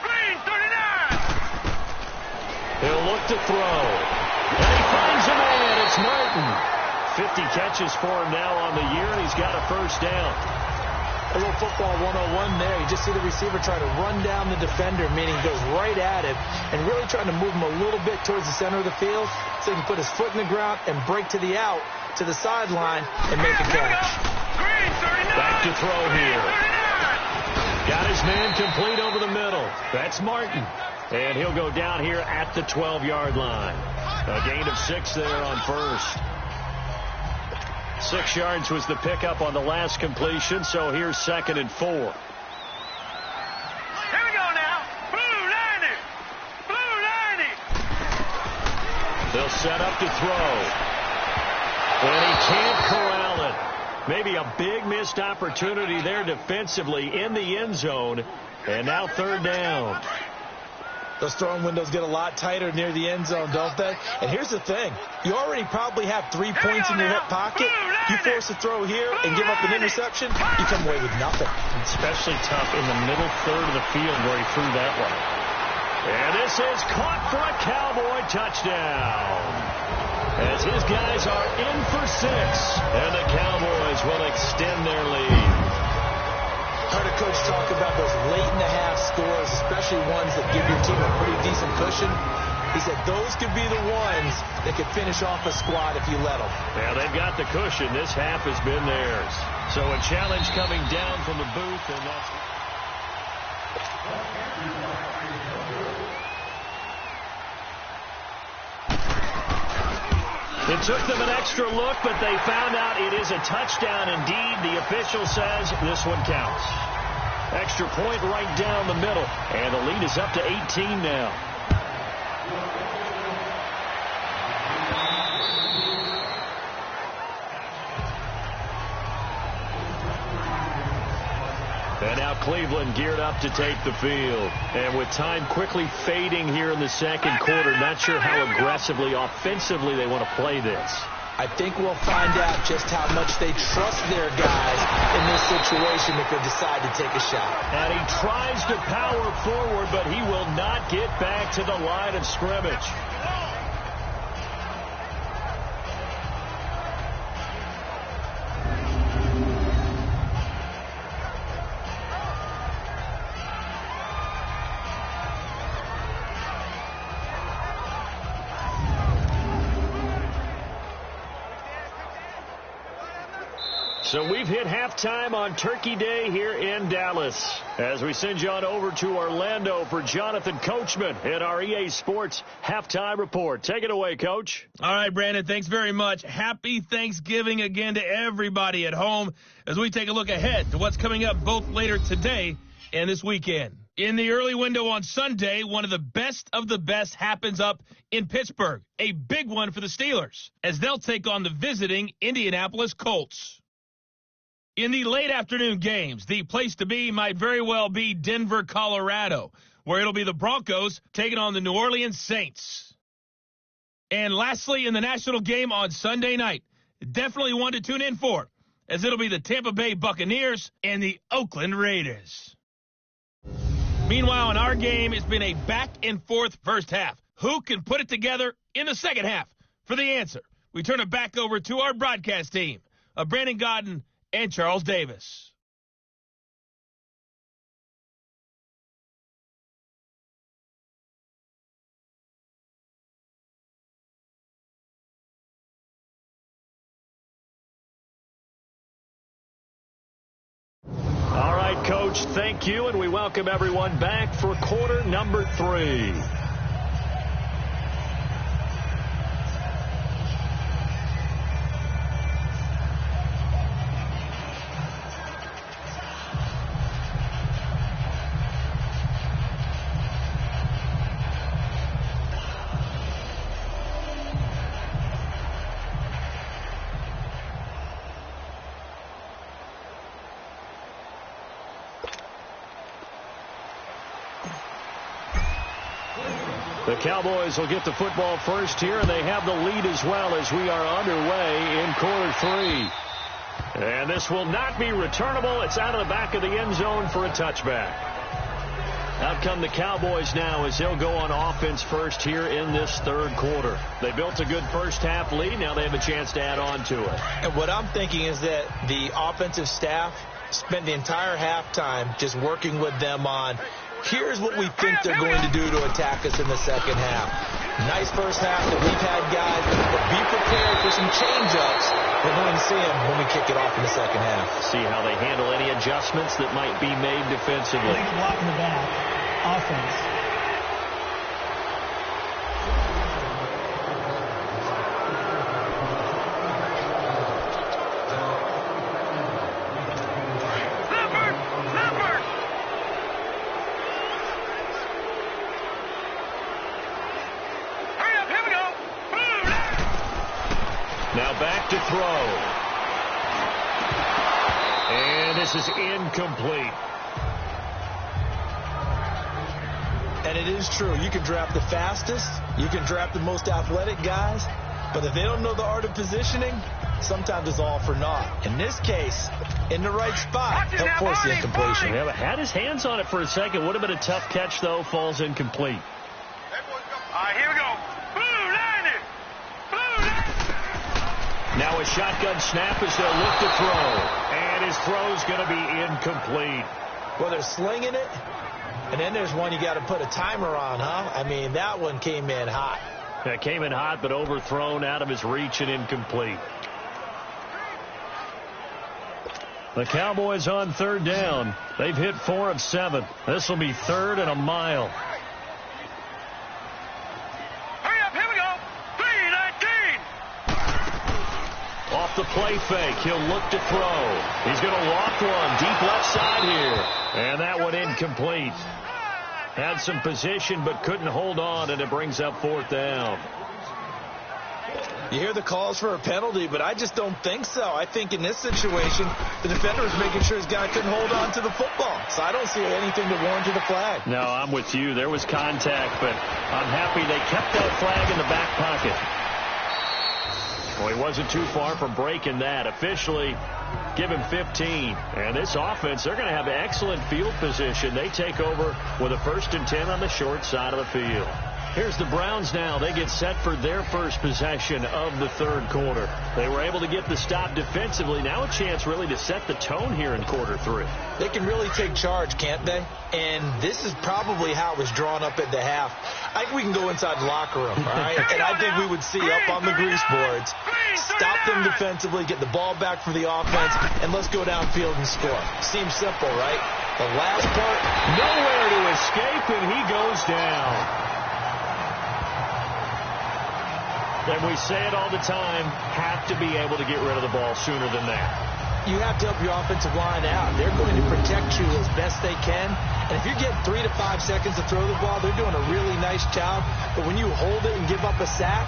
Green 39. He'll look to throw. And he finds a man. It's Martin. 50 catches for him now on the year, and he's got a first down. A little football 101 there. You just see the receiver try to run down the defender, meaning goes right at him, and really trying to move him a little bit towards the center of the field so he can put his foot in the ground and break to the out, to the sideline, and make a catch. Back to throw here. Got his man complete over the middle. That's Martin. And he'll go down here at the 12-yard line. A gain of 6 there on first. 6 yards was the pickup on the last completion, so here's 2nd and 4. Here we go now. Blue 90. Blue 90. They'll set up to throw. And he can't corral it. Maybe a big missed opportunity there defensively in the end zone. And now 3rd down. Those throwing windows get a lot tighter near the end zone, don't they? And here's the thing. You already probably have 3 points in your hip pocket. You force a throw here and give up an interception, you come away with nothing. Especially tough in the middle third of the field where he threw that one. And this is caught for a Cowboy touchdown. As his guys are in for 6. And the Cowboys will extend their lead. Heard a coach talk about those late-in-the-half scores, especially ones that give your team a pretty decent cushion. He said those could be the ones that could finish off a squad if you let them. Yeah, they've got the cushion. This half has been theirs. So a challenge coming down from the booth, and that's... It took them an extra look, but they found out it is a touchdown indeed. The official says this one counts. Extra point right down the middle, and the lead is up to 18 now. And now Cleveland geared up to take the field. And with time quickly fading here in the second quarter, not sure how aggressively, offensively they want to play this. I think we'll find out just how much they trust their guys in this situation if they decide to take a shot. And he tries to power forward, but he will not get back to the line of scrimmage. So we've hit halftime on Turkey Day here in Dallas. As we send you on over to Orlando for Jonathan Coachman in our EA Sports Halftime Report. Take it away, Coach. All right, Brandon, thanks very much. Happy Thanksgiving again to everybody at home as we take a look ahead to what's coming up both later today and this weekend. In the early window on Sunday, one of the best happens up in Pittsburgh. A big one for the Steelers as they'll take on the visiting Indianapolis Colts. In the late afternoon games, the place to be might very well be Denver, Colorado, where it'll be the Broncos taking on the New Orleans Saints. And lastly, in the national game on Sunday night, definitely one to tune in for, as it'll be the Tampa Bay Buccaneers and the Oakland Raiders. Meanwhile, in our game, it's been a back-and-forth first half. Who can put it together in the second half? For the answer, we turn it back over to our broadcast team of Brandon Godden and Charles Davis. All right, Coach, thank you, and we welcome everyone back for quarter number 3. The Cowboys will get the football first here, and they have the lead as well as we are underway in quarter 3. And this will not be returnable. It's out of the back of the end zone for a touchback. Out come the Cowboys now as they'll go on offense first here in this third quarter. They built a good first half lead. Now they have a chance to add on to it. And what I'm thinking is that the offensive staff spent the entire halftime just working with them on, here's what we think they're going to do to attack us in the second half. Nice first half that we've had, guys, but be prepared for some change-ups. We're going to see them when we kick it off in the second half. See how they handle any adjustments that might be made defensively. Legal block in the back. Offense. To throw. And this is incomplete. And it is true. You can draft the fastest. You can draft the most athletic guys. But if they don't know the art of positioning, sometimes it's all for naught. In this case, in the right spot, help force the incompletion. Yeah, but had his hands on it for a second. Would have been a tough catch, though. Falls incomplete. All right, here we go. Now a shotgun snap as they'll look to throw. And his throw's going to be incomplete. Well, they're slinging it. And then there's one you got to put a timer on, huh? I mean, that one came in hot. That came in hot, but overthrown out of his reach and incomplete. The Cowboys on third down. They've hit 4 of 7. This will be third and a mile. Off the play fake, he'll look to throw. He's going to walk one deep left side here. And that one incomplete. Had some position but couldn't hold on, and it brings up fourth down. You hear the calls for a penalty, but I just don't think so. I think in this situation, the defender was making sure his guy couldn't hold on to the football. So I don't see anything to warrant a flag. No, I'm with you. There was contact, but I'm happy they kept that flag in the back pocket. Well, he wasn't too far from breaking that. Officially, give him 15. And this offense, they're going to have excellent field position. They take over with a 1st and 10 on the short side of the field. Here's the Browns now. They get set for their first possession of the third quarter. They were able to get the stop defensively. Now a chance really to set the tone here in quarter 3. They can really take charge, can't they? And this is probably how it was drawn up at the half. I think we can go inside the locker room, all right? And I think we would see up on the grease boards, stop them defensively, get the ball back for the offense, and let's go downfield and score. Seems simple, right? The last part, nowhere to escape, and he goes down. And we say it all the time, have to be able to get rid of the ball sooner than that. You have to help your offensive line out. They're going to protect you as best they can. And if you're getting 3 to 5 seconds to throw the ball, they're doing a really nice job. But when you hold it and give up a sack,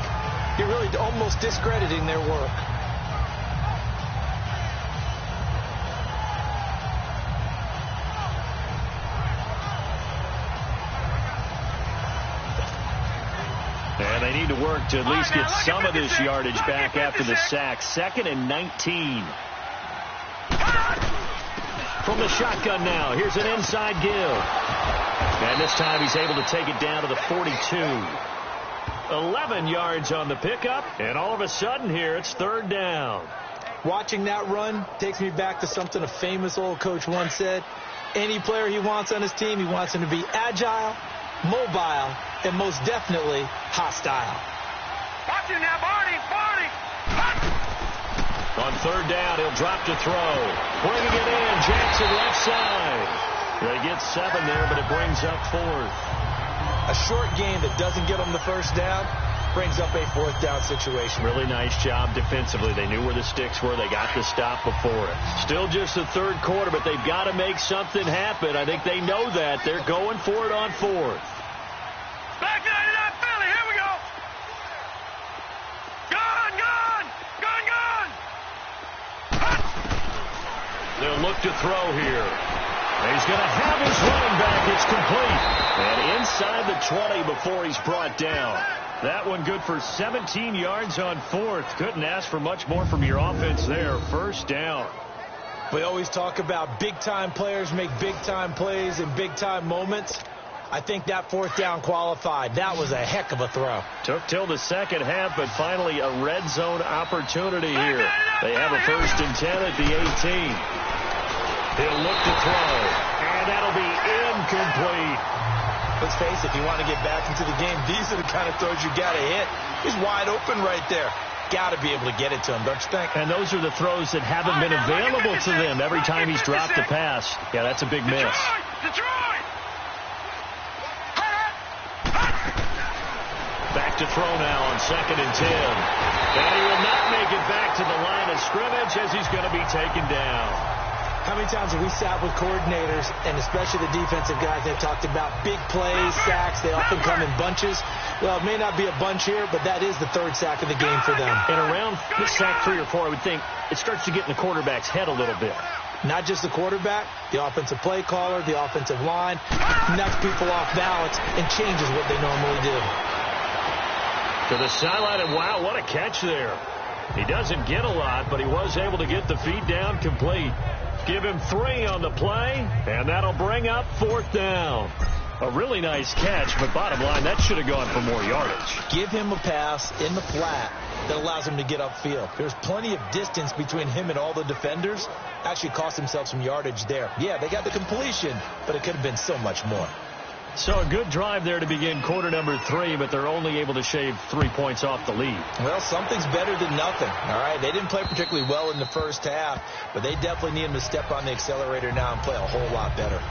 you're really almost discrediting their work. And they need to work to at least get some of this yardage back after the sack. 2nd and 19. From the shotgun now, here's an inside give. And this time he's able to take it down to the 42. 11 yards on the pickup, and all of a sudden here it's third down. Watching that run takes me back to something a famous old coach once said. Any player he wants on his team, he wants him to be agile, mobile, and most definitely hostile. Watch him now, Barney. On third down, he'll drop to throw. Bringing it in, Jackson left side. They get 7 there, but it brings up 4th. A short game that doesn't get them the first down brings up a 4th down situation. Really nice job defensively. They knew where the sticks were. They got the stop before it. Still just the third quarter, but they've got to make something happen. I think they know that. They're going for it on 4th. Back to that Philly. Here we go. Gone. They'll look to throw here. He's going to have his running back. It's complete. And inside the 20 before he's brought down. That one good for 17 yards on 4th. Couldn't ask for much more from your offense there. First down. We always talk about big-time players make big-time plays in big-time moments. I think that fourth down qualified. That was a heck of a throw. Took till the second half, but finally a red zone opportunity here. They have a 1st and 10 at the 18. He'll look to throw, and that'll be incomplete. Let's face it, if you want to get back into the game, these are the kind of throws you got to hit. He's wide open right there. Got to be able to get it to him, don't you think? And those are the throws that haven't been available to them every time he's dropped a pass. Yeah, that's a big miss. Back to throw now on 2nd and 10. And he will not make it back to the line of scrimmage as he's going to be taken down. How many times have we sat with coordinators, and especially the defensive guys, they've talked about big plays, sacks. They often come in bunches. Well, it may not be a bunch here, but that is the 3rd sack of the game for them. And around the sack 3 or 4, I would think it starts to get in the quarterback's head a little bit. Not just the quarterback, the offensive play caller, the offensive line, knocks people off balance and changes what they normally do. To the sideline, and wow, what a catch there. He doesn't get a lot, but he was able to get the feed down complete. Give him 3 on the play, and that'll bring up 4th down. A really nice catch, but bottom line, that should have gone for more yardage. Give him a pass in the flat that allows him to get upfield. There's plenty of distance between him and all the defenders. Actually cost himself some yardage there. Yeah, they got the completion, but it could have been so much more. So a good drive there to begin quarter number 3, but they're only able to shave 3 points off the lead. Well, something's better than nothing, all right? They didn't play particularly well in the first half, but they definitely need him to step on the accelerator now and play a whole lot better.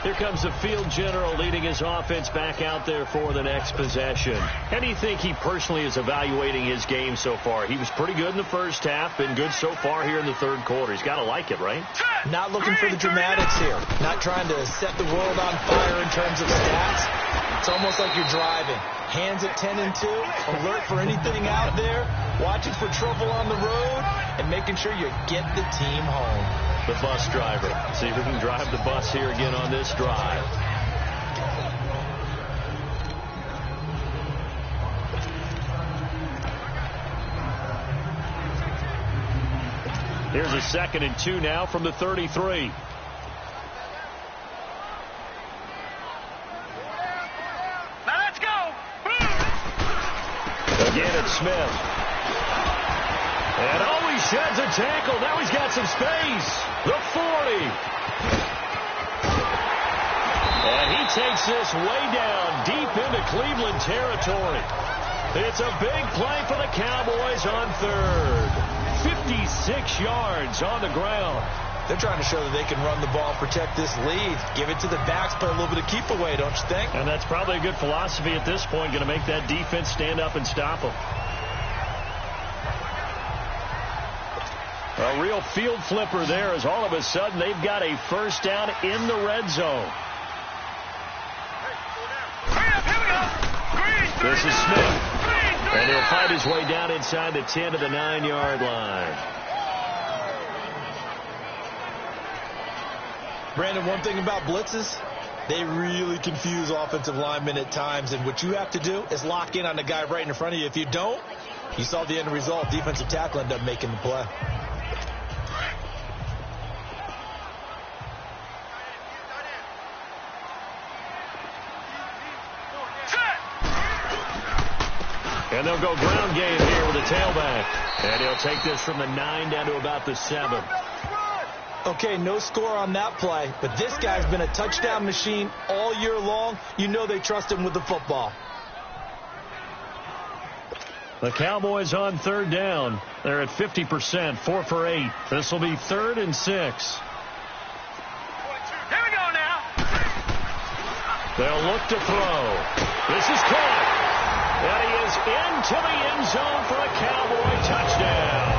Here comes the field general leading his offense back out there for the next possession. How do you think he personally is evaluating his game so far? He was pretty good in the first half, been good so far here in the 3rd quarter. He's got to like it, right? Not looking for the dramatics here. Not trying to set the world on fire in terms of stats. It's almost like you're driving. Hands at 10 and 2, alert for anything out there, watching for trouble on the road, and making sure you get the team home. The bus driver. See if we can drive the bus here again on this drive. Here's a 2nd and 2 now from the 33. Now let's go. Again, it's Smith. And oh, he sheds a tackle. Now he's got some space. The 40. And he takes this way down deep into Cleveland territory. It's a big play for the Cowboys on 3rd. 56 yards on the ground. They're trying to show that they can run the ball, protect this lead. Give it to the backs, play a little bit of keep away, don't you think? And that's probably a good philosophy at this point, going to make that defense stand up and stop them. A real field flipper there as all of a sudden they've got a 1st down in the red zone. This is Smith. And he'll fight his way down inside the 10 to the 9-yard line. Brandon, one thing about blitzes, they really confuse offensive linemen at times, and what you have to do is lock in on the guy right in front of you. If you don't, you saw the end result. Defensive tackle ended up making the play. And they'll go ground game here with a tailback. And he'll take this from the 9 down to about the 7. Okay, no score on that play, but this guy's been a touchdown machine all year long. You know they trust him with the football. The Cowboys on 3rd down. They're at 50%, 4 for 8. This will be 3rd and 6. Here we go now. They'll look to throw. This is caught. And he is into the end zone for a Cowboy touchdown.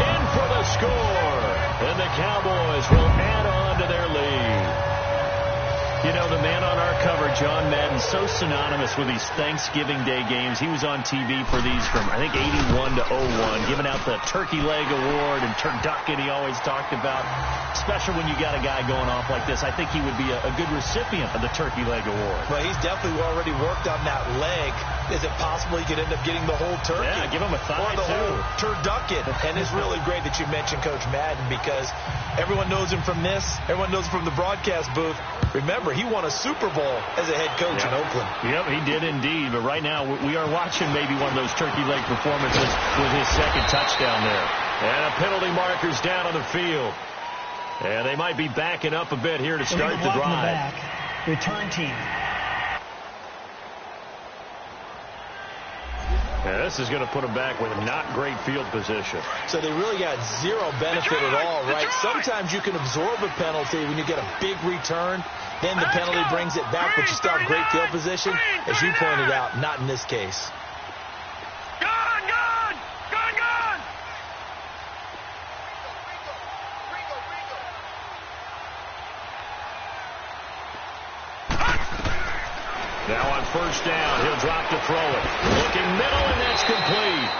In for the score. And the Cowboys will add on to their lead. You know, the man on our cover, John Madden, so synonymous with these Thanksgiving Day games. He was on TV for these from, I think, 81 to 01, giving out the Turkey Leg Award and turducken he always talked about. Especially when you got a guy going off like this. I think he would be a good recipient of the Turkey Leg Award. Well, he's definitely already worked on that leg. Is it possible he could end up getting the whole turkey? Yeah, give him a thigh, or the whole turducken. And it's really great that you mentioned Coach Madden, because everyone knows him from this. Everyone knows him from the broadcast booth. Remember, he won a Super Bowl as a head coach in Oakland. Yep, he did indeed. But right now, we are watching maybe one of those turkey leg performances with his second touchdown there. And a penalty marker's down on the field. And they might be backing up a bit here to start the drive. Return team. Yeah, this is going to put them back with not great field position. So they really got zero benefit at all, right? Sometimes you can absorb a penalty when you get a big return. Then the penalty brings it back, but you still have great field position. As you pointed out, not in this case. Now on first down, he'll drop to throw it. Looking middle, and that's complete.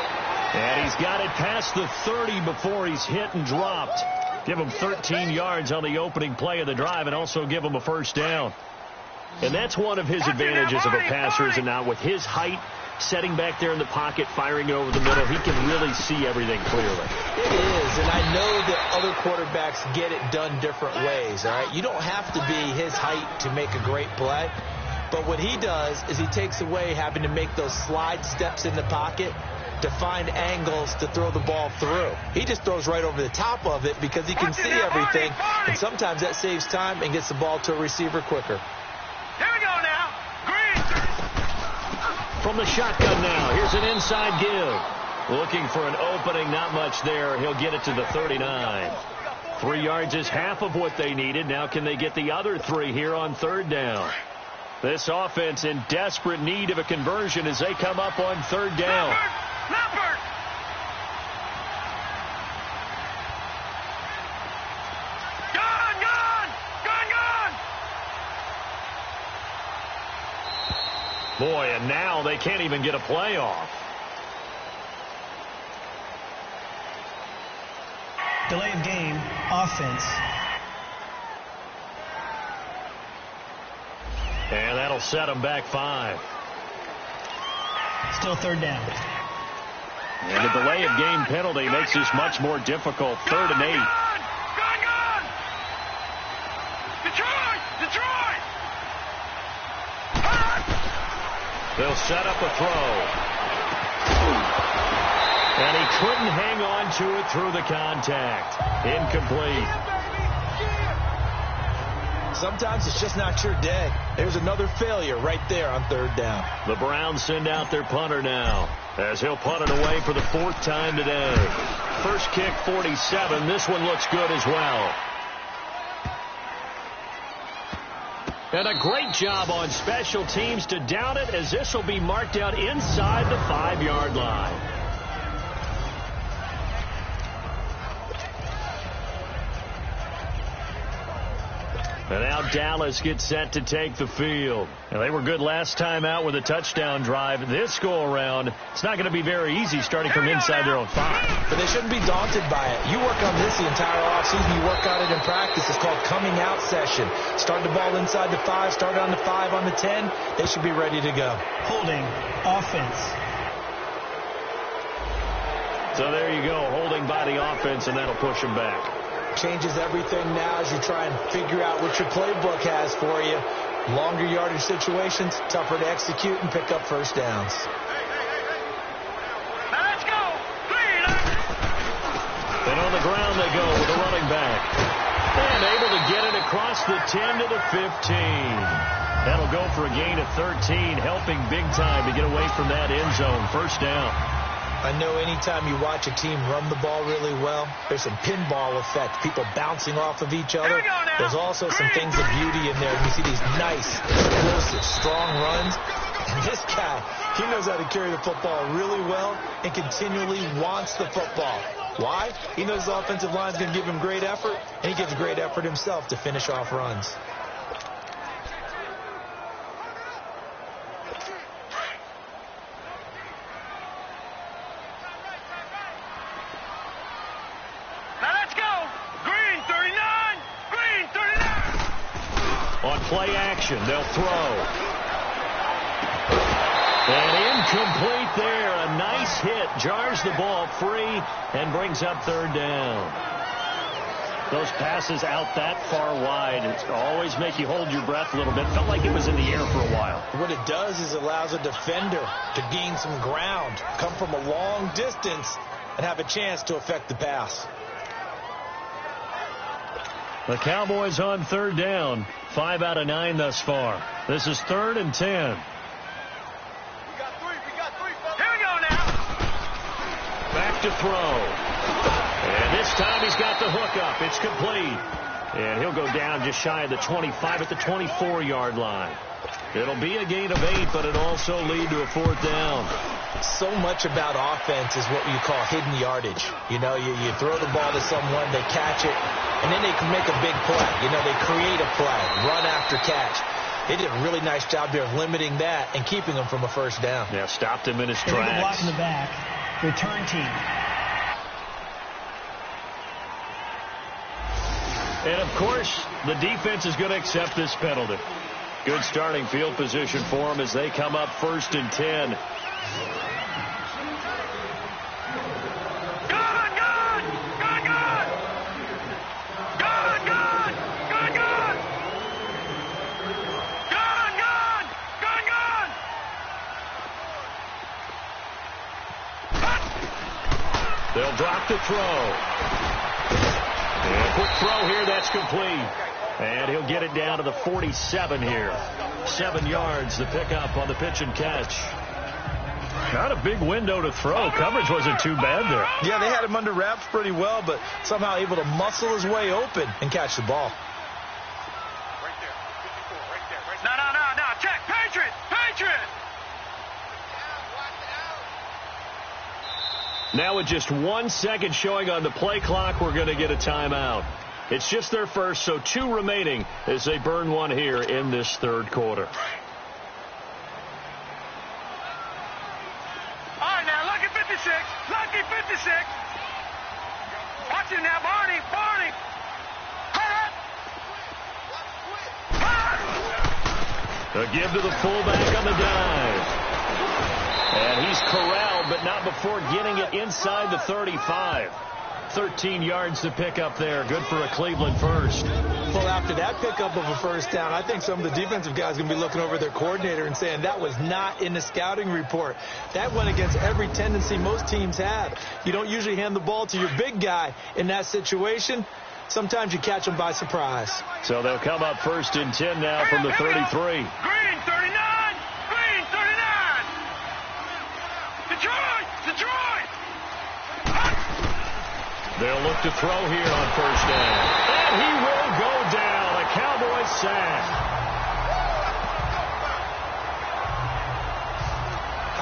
And he's got it past the 30 before he's hit and dropped. Give him 13 yards on the opening play of the drive and also give him a first down. And that's one of his advantages of a passer, is it not? With his height, setting back there in the pocket, firing it over the middle, he can really see everything clearly. It is, and I know that other quarterbacks get it done different ways, all right? You don't have to be his height to make a great play. But what he does is he takes away having to make those slide steps in the pocket to find angles to throw the ball through. He just throws right over the top of it because he can see everything, and sometimes that saves time and gets the ball to a receiver quicker. Here we go now. Green. From the shotgun now, here's an inside give. Looking for an opening, not much there. He'll get it to the 39. 3 yards is half of what they needed. Now can they get the other 3 here on third down? This offense in desperate need of a conversion as they come up on third down. Leopard. Boy, and now they can't even get a play off. Delay of game, offense. And that'll set them back 5. Still third down. And the delay of game penalty makes this much more difficult. 3rd and 8. Gone. Detroit. They'll set up a throw. And he couldn't hang on to it through the contact. Incomplete. Sometimes it's just not your day. There's another failure right there on third down. The Browns send out their punter now, as he'll punt it away for the 4th time today. First kick, 47. This one looks good as well. And a great job on special teams to down it, as this will be marked out inside the 5-yard line. And now Dallas gets set to take the field. And they were good last time out with a touchdown drive. This go-around, it's not going to be very easy starting from inside their own 5. But they shouldn't be daunted by it. You work on this the entire offseason. You work on it in practice. It's called coming out session. Start the ball inside the 5, start on the 5, on the 10. They should be ready to go. Holding, offense. So there you go, holding by the offense, and that'll push them back. Changes everything now as you try and figure out what your playbook has for you. Longer yardage situations, tougher to execute and pick up first downs. Now let's go. Green. And on the ground they go with a running back. And able to get it across the 10 to the 15. That'll go for a gain of 13, helping big time to get away from that end zone. First down. I know anytime you watch a team run the ball really well, there's some pinball effect, people bouncing off of each other. There's also some things of beauty in there. You see these nice, explosive, strong runs. And this guy, he knows how to carry the football really well and continually wants the football. Why? He knows the offensive line is going to give him great effort, and he gives great effort himself to finish off runs. On play action, they'll throw. And Incomplete there. A nice hit. Jars the ball free and brings up third down. Those passes out that far wide, it always make you hold your breath a little bit. Felt like it was in the air for a while. What it does is it allows a defender to gain some ground, come from a long distance, and have a chance to affect the pass. The Cowboys on third down. 5 out of 9 thus far. This is 3rd and 10. We got three. Here we go now. Back to throw. And this time he's got the hook up. It's complete. And he'll go down just shy of the 25 at the 24-yard line. It'll be a gain of 8, but it'll also lead to a 4th down. So much about offense is what you call hidden yardage. You know, you throw the ball to someone, they catch it, and then they can make a big play. You know, they create a play, run after catch. They did a really nice job there of limiting that and keeping him from a first down. Yeah, stopped him in his They make a block tracks. in the back. Return team. And, of course, the defense is going to accept this penalty. Good starting field position for them as they come up 1st and 10. Good. They'll drop the throw. And quick throw here, that's complete. And he'll get it down to the 47 here. 7 yards, the pickup on the pitch and catch. Not a big window to throw. Coverage wasn't too bad there. Yeah, they had him under wraps pretty well, but somehow able to muscle his way open and catch the ball. Right there. 54, right there. No. Check. Patriot. Now with just 1 second showing on the play clock, we're going to get a timeout. It's just their first, so 2 remaining as they burn one here in this 3rd quarter. All right, now, lucky 56. Watch him now, Barney. A give to the fullback on the dive. And he's corralled, but not before getting it inside the 35. 13 yards to pick up there. Good for a Cleveland first. Well, after that pickup of a first down, I think some of the defensive guys are going to be looking over their coordinator and saying that was not in the scouting report. That went against every tendency most teams have. You don't usually hand the ball to your big guy in that situation. Sometimes you catch them by surprise. So they'll come up 1st and 10 now from the 33. Green 39. Detroit. They'll look to throw here on 1st down. And he will go down. A Cowboys sack.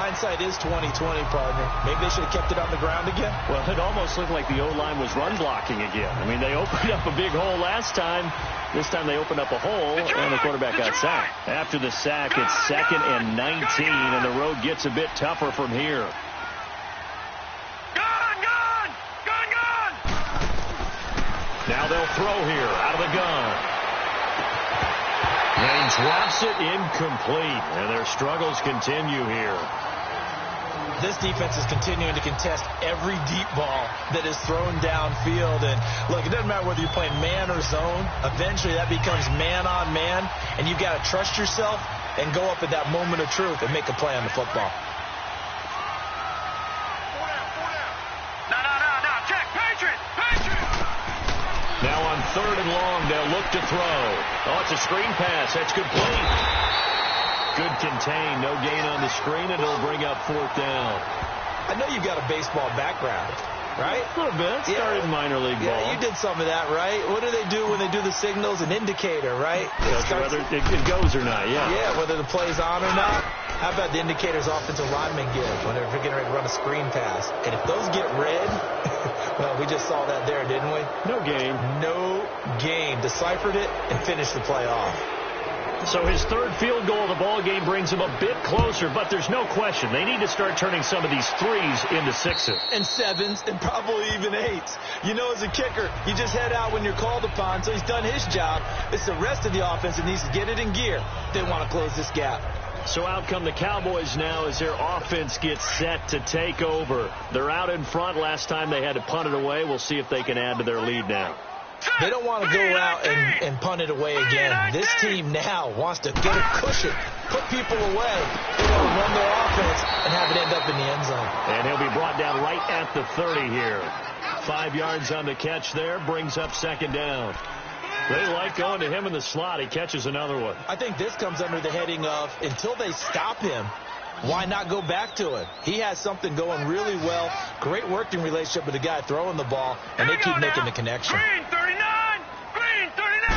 Hindsight is 20/20, partner. Maybe they should have kept it on the ground again. Well, it almost looked like the O-line was run blocking again. I mean, they opened up a big hole last time. This time they opened up a hole, and the quarterback got sacked. After the sack, it's 2nd and 19, and the road gets a bit tougher from here. Now they'll throw here out of the gun. And he drops it incomplete, and their struggles continue here. This defense is continuing to contest every deep ball that is thrown downfield. And, look, it doesn't matter whether you're playing man or zone. Eventually that becomes man on man, and you've got to trust yourself and go up at that moment of truth and make a play on the football. No. Check. Patriot. Now on 3rd and long, they'll look to throw. Oh, it's a screen pass. That's complete. Good contain. No gain on the screen, and it'll bring up 4th down. I know you've got a baseball background, right? A little bit. Started in minor league ball. Yeah, you did some of that, right? What do they do when they do the signals? An indicator, right? Whether it goes or not, yeah. Yeah, whether the play's on or not. How about the indicators offensive linemen give when they're getting ready to run a screen pass? And if those get red, well, we just saw that there, didn't we? No gain. No gain. Deciphered it and finished the play off. So his 3rd field goal of the ball game brings him a bit closer, but there's no question they need to start turning some of these 3s into 6s. And 7s and probably even 8s. You know, as a kicker, you just head out when you're called upon, so he's done his job. It's the rest of the offense that needs to get it in gear. They want to close this gap. So out come the Cowboys now as their offense gets set to take over. They're out in front. Last time they had to punt it away. We'll see if they can add to their lead now. They don't want to go out and punt it away again. This team now wants to get a cushion, put people away. They want to run their offense and have it end up in the end zone. And he'll be brought down right at the 30 here. 5 yards on the catch there, brings up second down. They like going to him in the slot. He catches another one. I think this comes under the heading of until they stop him, why not go back to it? He has something going really well. Great working relationship with the guy throwing the ball, and they keep making the connection. Green 39! Green 39!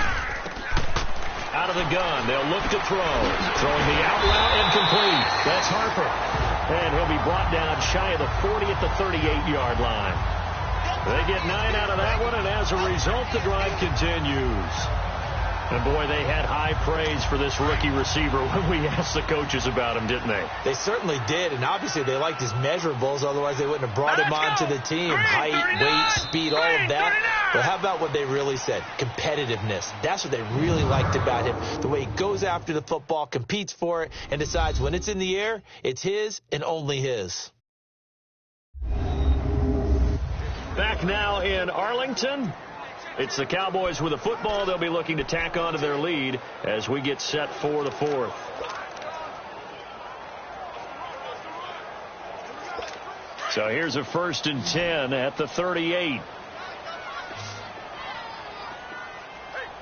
Out of the gun, they'll look to throw. Throwing the out route incomplete. That's Harper. And he'll be brought down shy of the 40 at the 38-yard line. They get 9 out of that one, and as a result, the drive continues. And, boy, they had high praise for this rookie receiver when we asked the coaches about him, didn't they? They certainly did, and obviously they liked his measurables. Otherwise, they wouldn't have brought him onto the team. Height, weight, speed, all of that. But how about what they really said? Competitiveness. That's what they really liked about him. The way he goes after the football, competes for it, and decides when it's in the air, it's his and only his. Back now in Arlington. It's the Cowboys with the football. They'll be looking to tack on to their lead as we get set for the fourth. So here's a 1st and 10 at the 38. Hey,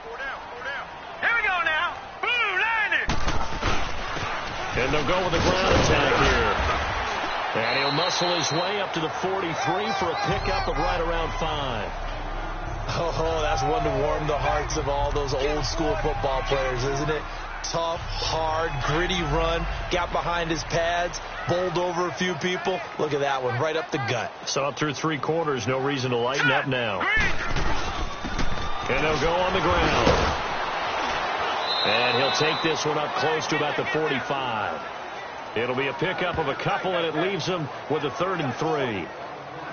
4 down. Here we go now. Boom, landed. And they'll go with the ground attack here. And he'll muscle his way up to the 43 for a pickup of right around 5. Oh, that's one to warm the hearts of all those old school football players, isn't it? Tough, hard, gritty run, got behind his pads, bowled over a few people. Look at that one, right up the gut. So up through 3 quarters, no reason to lighten up now. And they'll go on the ground. And he'll take this one up close to about the 45. It'll be a pickup of a couple, and it leaves them with a 3rd and 3.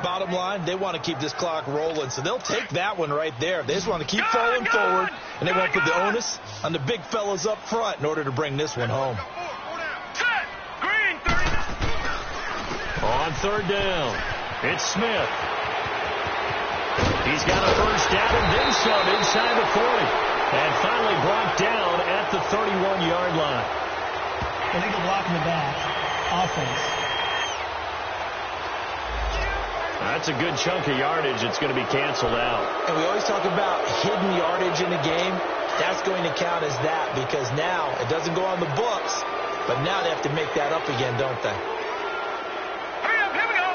Bottom line, they want to keep this clock rolling, so they'll take that one right there. They just want to keep falling forward, and they won't put the onus on the big fellas up front in order to bring this one home. On 3rd down, it's Smith. He's got a 1st down and then some inside the 40. And finally brought down at the 31-yard line. Illegal block in the back. Offense. That's a good chunk of yardage. It's going to be canceled out. And we always talk about hidden yardage in a game. That's going to count as that because now it doesn't go on the books, but now they have to make that up again, don't they? Hurry up, here we go.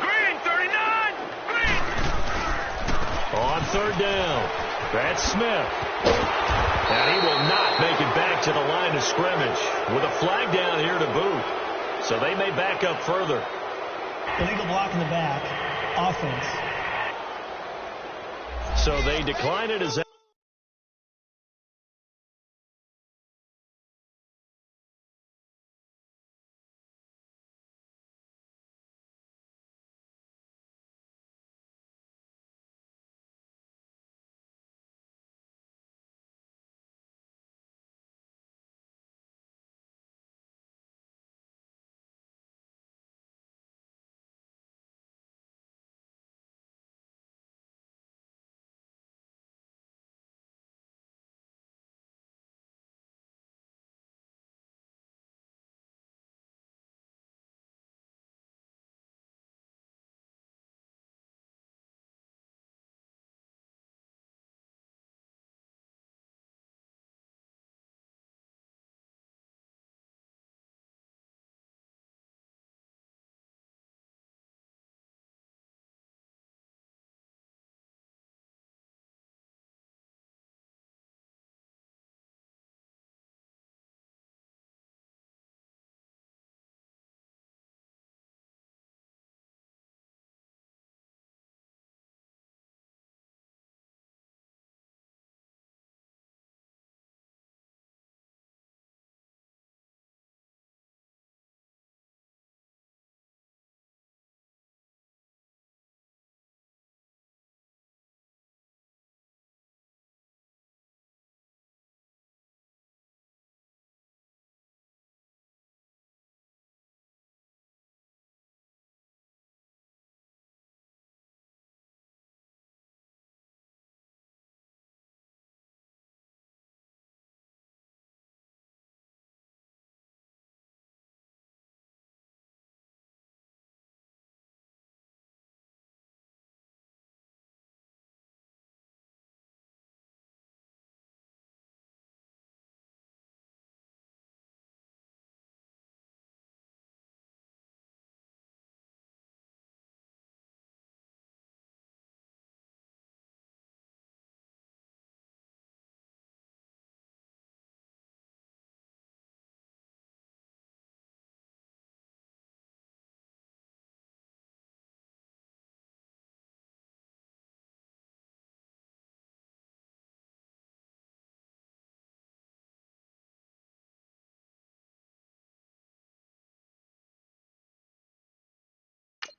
Green 39. Green. On 3rd down, that's Smith. And he will not make it back to the line of scrimmage with a flag down here to boot. So they may back up further. Illegal block in the back. Offense. So they decline it as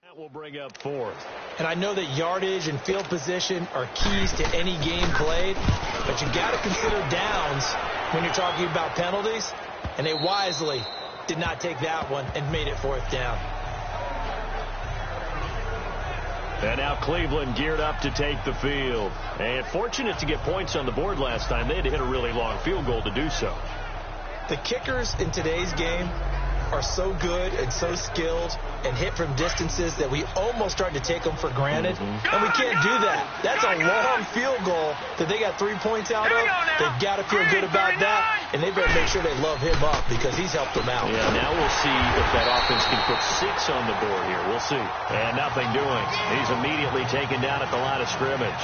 That will bring up fourth. And I know that yardage and field position are keys to any game played, but you got to consider downs when you're talking about penalties, and they wisely did not take that one and made it fourth down. And now Cleveland geared up to take the field. And fortunate to get points on the board last time. They had to hit a really long field goal to do so. The kickers in today's game are so good and so skilled and hit from distances that we almost start to take them for granted. And we can't do that. That's a long field goal that they got 3 points out of. They've got to feel good about that, and they better make sure they love him up because he's helped them out. Yeah, now we'll see if that offense can put 6 on the board here. We'll see. And nothing doing. He's immediately taken down at the line of scrimmage.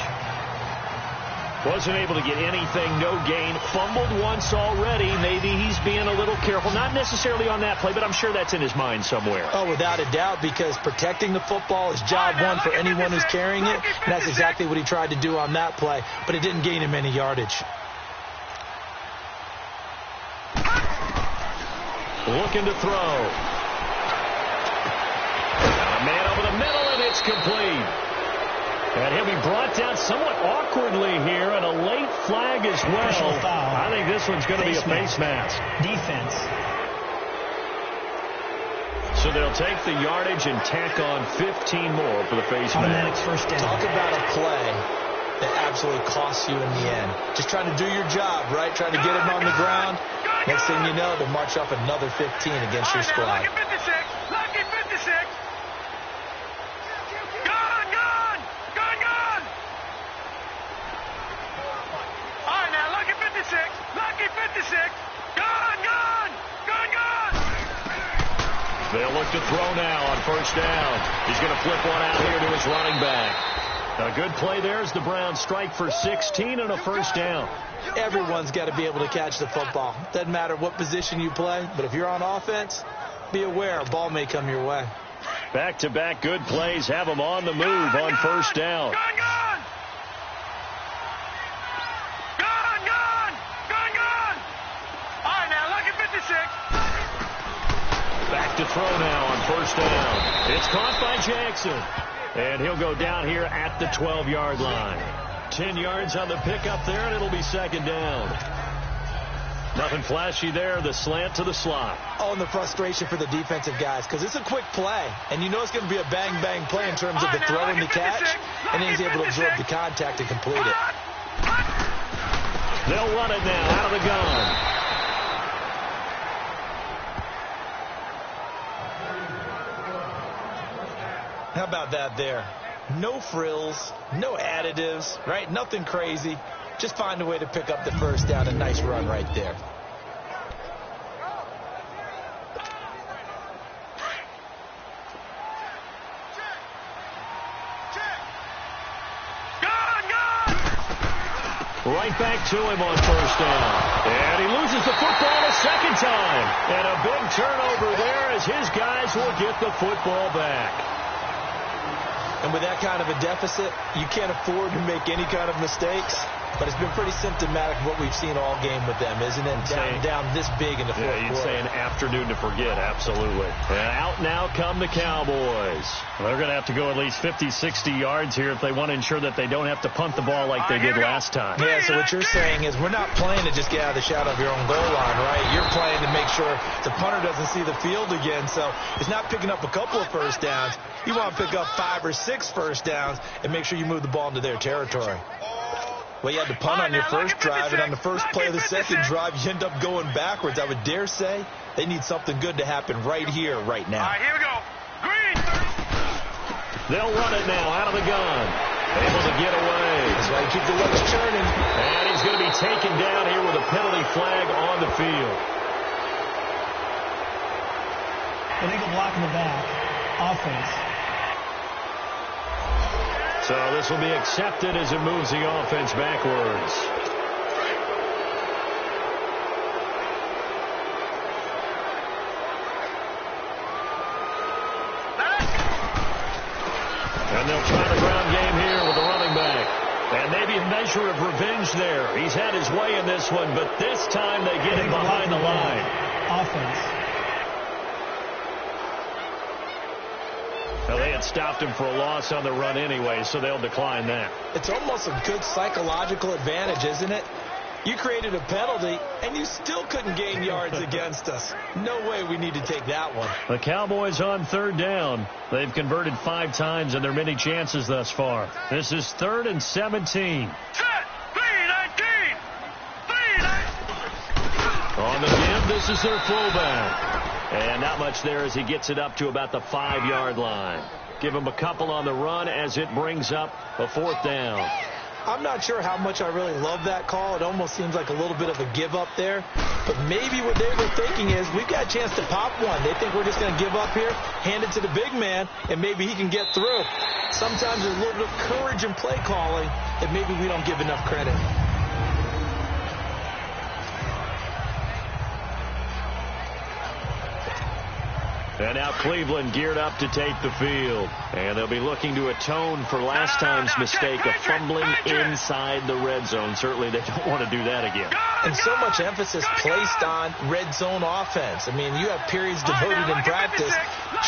Wasn't able to get anything, no gain. Fumbled once already. Maybe he's being a little careful. Not necessarily on that play, but I'm sure that's in his mind somewhere. Oh, without a doubt, because protecting the football is job one for anyone who's carrying it. And that's exactly what he tried to do on that play, but it didn't gain him any yardage. Looking to throw. A man over the middle, and it's complete. And he'll be brought down somewhat awkwardly here, and a late flag as well. I think this one's going to be a face mask. Defense. So they'll take the yardage and tack on 15 more for the face mask. First down. Talk about a play that absolutely costs you in the end. Just trying to do your job, right? Trying to get him on the ground. Next thing you know, they'll march off another 15 against your squad. Lucky 56. Lucky 56. Lucky 56. Gone. They'll look to throw now on first down. He's going to flip one out here to his running back. A good play there as the Browns strike for 16 and a first down. Everyone's got to be able to catch the football. Doesn't matter what position you play, but if you're on offense, be aware a ball may come your way. Back-to-back good plays have them on the move on first down. Back to throw now on first down. It's caught by Jackson. And he'll go down here at the 12-yard line. 10 yards on the pickup there, and it'll be second down. Nothing flashy there. The slant to the slot. Oh, and the frustration for the defensive guys, because it's a quick play. And you know it's going to be a bang-bang play in terms of the throw and the catch. And then he's able to absorb the contact and complete it. They'll run it now out of the gun. How about that there? No frills, no additives, right? Nothing crazy. Just find a way to pick up the first down. A nice run right there. Right back to him on first down. And he loses the football a second time. And a big turnover there as his guys will get the football back. And with that kind of a deficit, you can't afford to make any kind of mistakes. But it's been pretty symptomatic of what we've seen all game with them, isn't it? Down this big in the fourth quarter. You'd say an afternoon to forget, absolutely. And out now come the Cowboys. They're going to have to go at least 50, 60 yards here if they want to ensure that they don't have to punt the ball like they did last time. Yeah, so what you're saying is we're not playing to just get out of the shadow of your own goal line, right? You're playing to make sure the punter doesn't see the field again. So it's not picking up a couple of first downs. You want to pick up 5 or 6 first downs and make sure you move the ball into their territory. Well, you had to punt on your first drive, and on the first play of the second drive, you end up going backwards. I would dare say they need something good to happen right here, right now. All right, here we go. Green. They'll run it now out of the gun. Able to get away. That's why you keep the legs churning. And he's going to be taken down here with a penalty flag on the field. Illegal block in the back. Offense. So this will be accepted as it moves the offense backwards. And they'll try the ground game here with the running back. And maybe a measure of revenge there. He's had his way in this one, but this time they get him behind the line. Offense. Well, they had that stopped him for a loss on the run anyway, so they'll decline that. It's almost a good psychological advantage, isn't it? You created a penalty, and you still couldn't gain yards against us. No way we need to take that one. The Cowboys on third down. They've converted 5 times in their many chances thus far. This is 3rd and 17. Set. 3-19. 3-19. On the give, this is their fullback. And not much there as he gets it up to about the 5-yard line. Give him a couple on the run as it brings up a 4th down. I'm not sure how much I really love that call. It almost seems like a little bit of a give up there. But maybe what they were thinking is we've got a chance to pop one. They think we're just going to give up here, hand it to the big man, and maybe he can get through. Sometimes there's a little bit of courage in play calling that maybe we don't give enough credit. And now Cleveland geared up to take the field. And they'll be looking to atone for last time's mistake of fumbling inside the red zone. Certainly they don't want to do that again. And so much emphasis placed on red zone offense. I mean, you have periods devoted in practice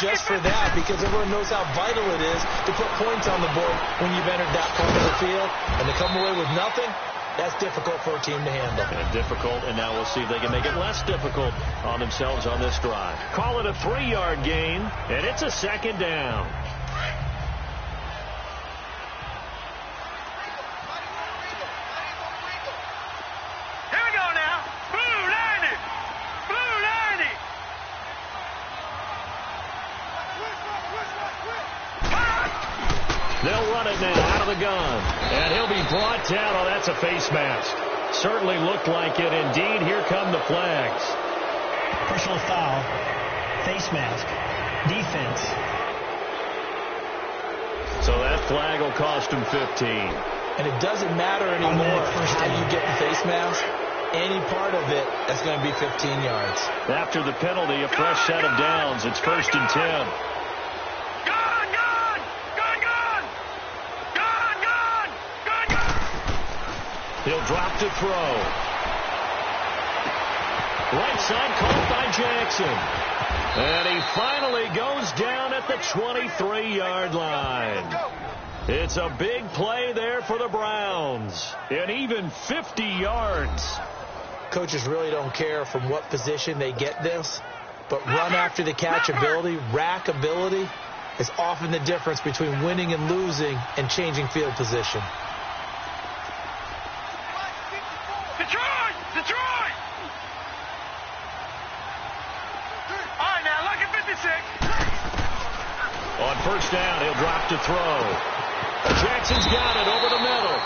just for that because everyone knows how vital it is to put points on the board when you've entered that part of the field. And to come away with nothing, that's difficult for a team to handle. And difficult, and now we'll see if they can make it less difficult on themselves on this drive. Call it a 3-yard gain, and it's a 2nd down. Here we go now. Blue 90. Blue 90. They'll run it now out of the gun. And he'll be brought down. Oh, that's a face mask. Certainly looked like it. Indeed, here come the flags. Personal foul. Face mask. Defense. So that flag will cost him 15. And it doesn't matter anymore how you get the face mask. Any part of it, that's going to be 15 yards. After the penalty, a fresh set of downs. It's 1st and 10. He'll drop to throw. Right side caught by Jackson. And he finally goes down at the 23-yard line. It's a big play there for the Browns. And even 50 yards. Coaches really don't care from what position they get this. But run after the catch ability, rack ability, is often the difference between winning and losing and changing field position. Detroit! All right, now, look at 56. On 1st down, he'll drop to throw. Jackson's got it over the middle.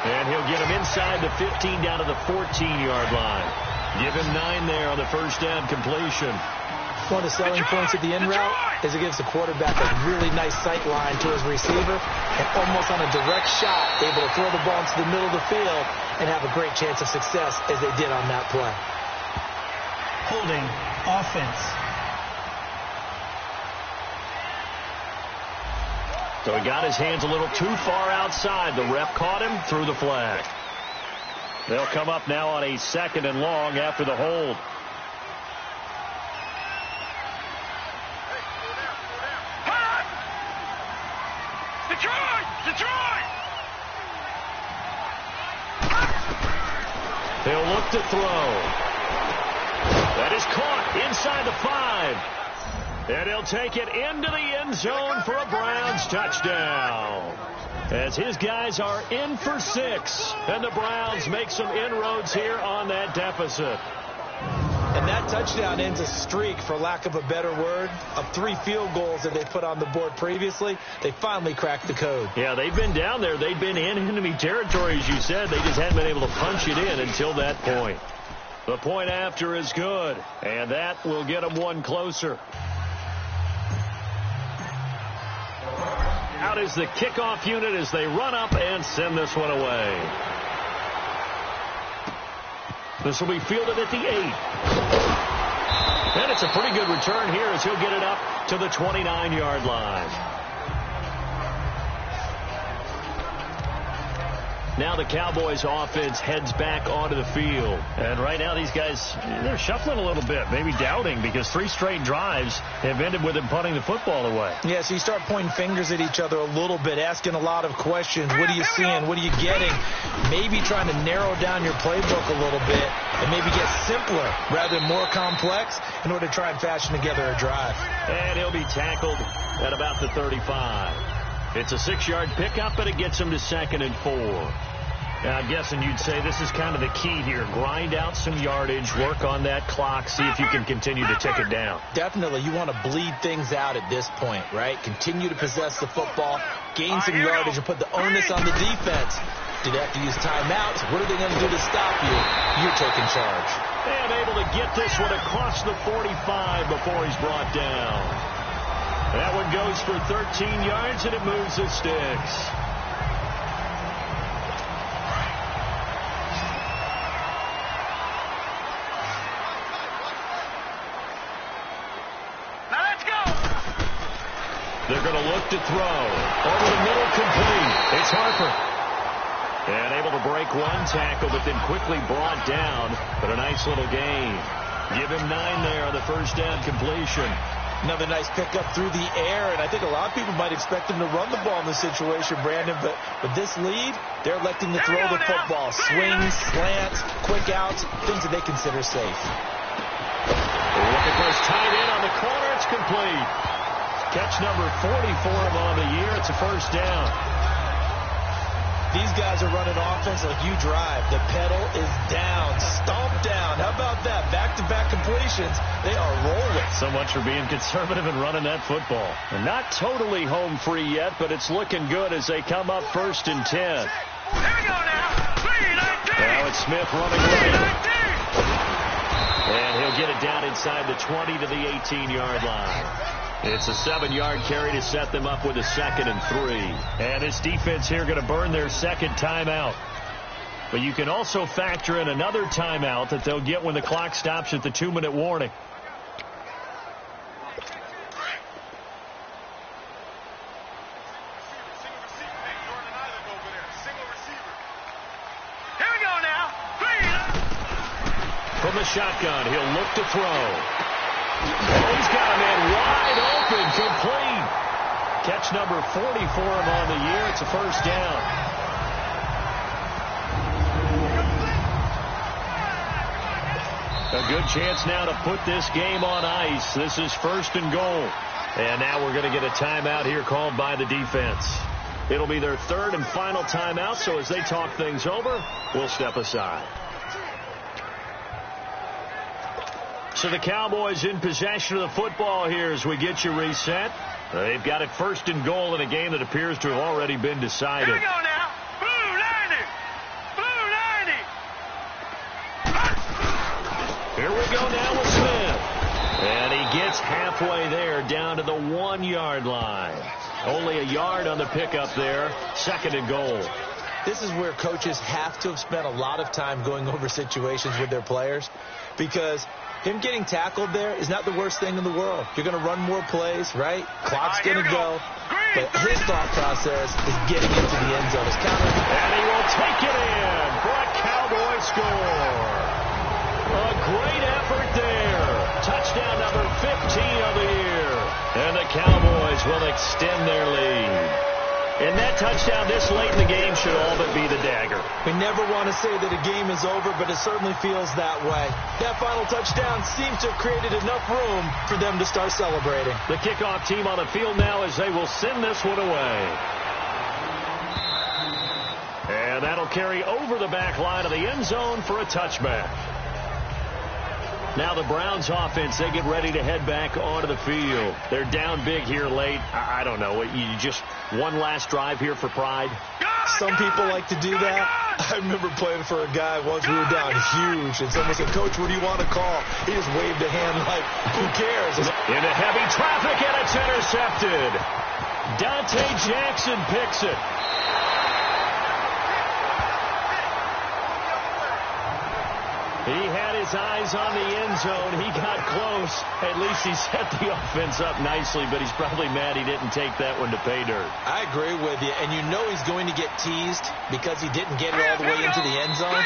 And he'll get him inside the 15 down to the 14-yard line. Give him 9 there on the 1st down completion. One of the selling points of the in route is it gives the quarterback a really nice sight line to his receiver and almost on a direct shot able to throw the ball into the middle of the field and have a great chance of success as they did on that play. Holding. Offense. So he got his hands a little too far outside. The ref caught him, threw the flag. They'll come up now on a 2nd and long after the hold. Detroit! They'll look to throw. That is caught inside the 5. And he'll take it into the end zone for a Browns touchdown. As his guys are in for 6. And the Browns make some inroads here on that deficit. And that touchdown ends a streak, for lack of a better word, of 3 field goals that they put on the board previously. They finally cracked the code. Yeah, they've been down there. They've been in enemy territory, as you said. They just hadn't been able to punch it in until that point. The point after is good, and that will get them one closer. Out is the kickoff unit as they run up and send this one away. This will be fielded at the 8. And it's a pretty good return here as he'll get it up to the 29-yard line. Now the Cowboys offense heads back onto the field. And right now these guys, they're shuffling a little bit, maybe doubting, because 3 straight drives have ended with them punting the football away. Yeah, so you start pointing fingers at each other a little bit, asking a lot of questions. What are you seeing? What are you getting? Maybe trying to narrow down your playbook a little bit and maybe get simpler rather than more complex in order to try and fashion together a drive. And he'll be tackled at about the 35. It's a 6-yard pickup, but it gets him to 2nd and 4. Now, I'm guessing you'd say this is kind of the key here. Grind out some yardage, work on that clock, see if you can continue to tick it down. Definitely. You want to bleed things out at this point, right? Continue to possess the football, gain some yardage, and put the onus on the defense. Do they have to use timeouts? What are they going to do to stop you? You're taking charge. And able to get this one across the 45 before he's brought down. That one goes for 13 yards, and it moves the sticks. They're going to look to throw. Over the middle, complete. It's Harper. And able to break one tackle, but then quickly brought down. But a nice little gain. Give him 9 there on the first down completion. Another nice pickup through the air, and I think a lot of people might expect him to run the ball in this situation, Brandon, but with this lead, they're electing to throw the football. Swings, slants, quick outs, things that they consider safe. Looking for his tight end on the corner. It's complete. Catch number 44 on the year. It's a first down. These guys are running offense like you drive. The pedal is down, stomped down. How about that? Back-to-back completions. They are rolling. So much for being conservative and running that football. And not totally home free yet, but it's looking good as they come up 1st and 10. Here we go now. 3-19. Now it's Smith running right. And he'll get it down inside the 20 to the 18-yard line. It's a 7-yard carry to set them up with a 2nd and 3. And this defense here going to burn their 2nd timeout. But you can also factor in another timeout that they'll get when the clock stops at the 2-minute warning. Here we go now. From the shotgun, he'll look to throw. Oh, he's got a man wide open, complete. Catch number 40 for him on the year. It's a first down. A good chance now to put this game on ice. This is 1st and goal. And now we're going to get a timeout here called by the defense. It'll be their 3rd and final timeout, so as they talk things over, we'll step aside. So the Cowboys in possession of the football here as we get you reset. They've got it 1st and goal in a game that appears to have already been decided. Here we go now. Blue 90. Blue 90. Here we go now with Smith. And he gets halfway there down to the 1-yard line. Only a yard on the pickup there. 2nd and goal. This is where coaches have to have spent a lot of time going over situations with their players, because him getting tackled there is not the worst thing in the world. You're going to run more plays, right? Clock's going to go. But his thought process is getting into the end zone. And he will take it in for a Cowboy score. A great effort there. Touchdown number 15 of the year. And the Cowboys will extend their lead. And that touchdown this late in the game should all but be the dagger. We never want to say that a game is over, but it certainly feels that way. That final touchdown seems to have created enough room for them to start celebrating. The kickoff team on the field now as they will send this one away. And that'll carry over the back line of the end zone for a touchback. Now the Browns offense, they get ready to head back onto the field. They're down big here late. I don't know. You just one last drive here for pride? Some people like to do that. I remember playing for a guy once. We were down huge, and someone said, "Coach, what do you want to call?" He just waved a hand like, who cares? Into heavy traffic, and it's intercepted. Dante Jackson picks it. He had his eyes on the end zone. He got close. At least he set the offense up nicely, but he's probably mad he didn't take that one to pay dirt. I agree with you, and you know he's going to get teased because he didn't get it all the way into the end zone.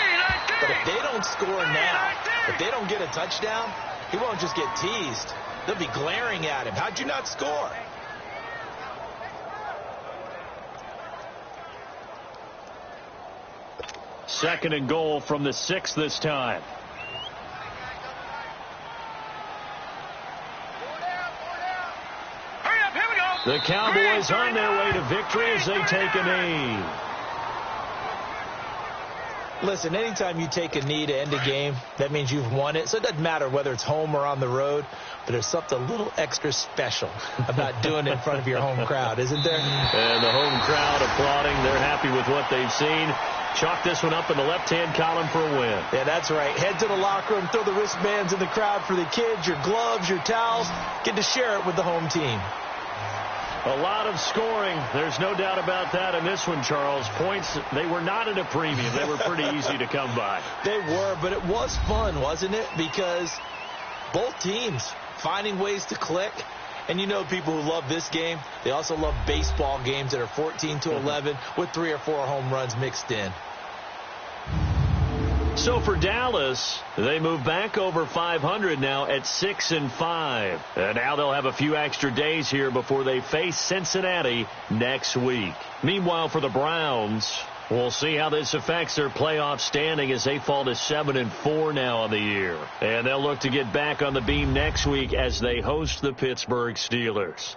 But if they don't score now, if they don't get a touchdown, he won't just get teased. They'll be glaring at him. How'd you not score? Second and goal from the 6 this time. Hurry up, here we go. The Cowboys on their way to victory as they take a knee. Listen, anytime you take a knee to end a game, that means you've won it. So it doesn't matter whether it's home or on the road, but there's something a little extra special about doing it in front of your home crowd, isn't there? And the home crowd applauding. They're happy with what they've seen. Chalk this one up in the left-hand column for a win. Yeah, that's right. Head to the locker room, throw the wristbands in the crowd for the kids, your gloves, your towels. Get to share it with the home team. A lot of scoring. There's no doubt about that in this one, Charles. Points, they were not at a premium. They were pretty easy to come by. They were, but it was fun, wasn't it? Because both teams finding ways to click. And you know people who love this game, they also love baseball games that are 14-11 with 3 or 4 home runs mixed in. So for Dallas, they move back over 500 now at 6-5. And now they'll have a few extra days here before they face Cincinnati next week. Meanwhile, for the Browns, we'll see how this affects their playoff standing as they fall to 7-4 now on the year. And they'll look to get back on the beam next week as they host the Pittsburgh Steelers.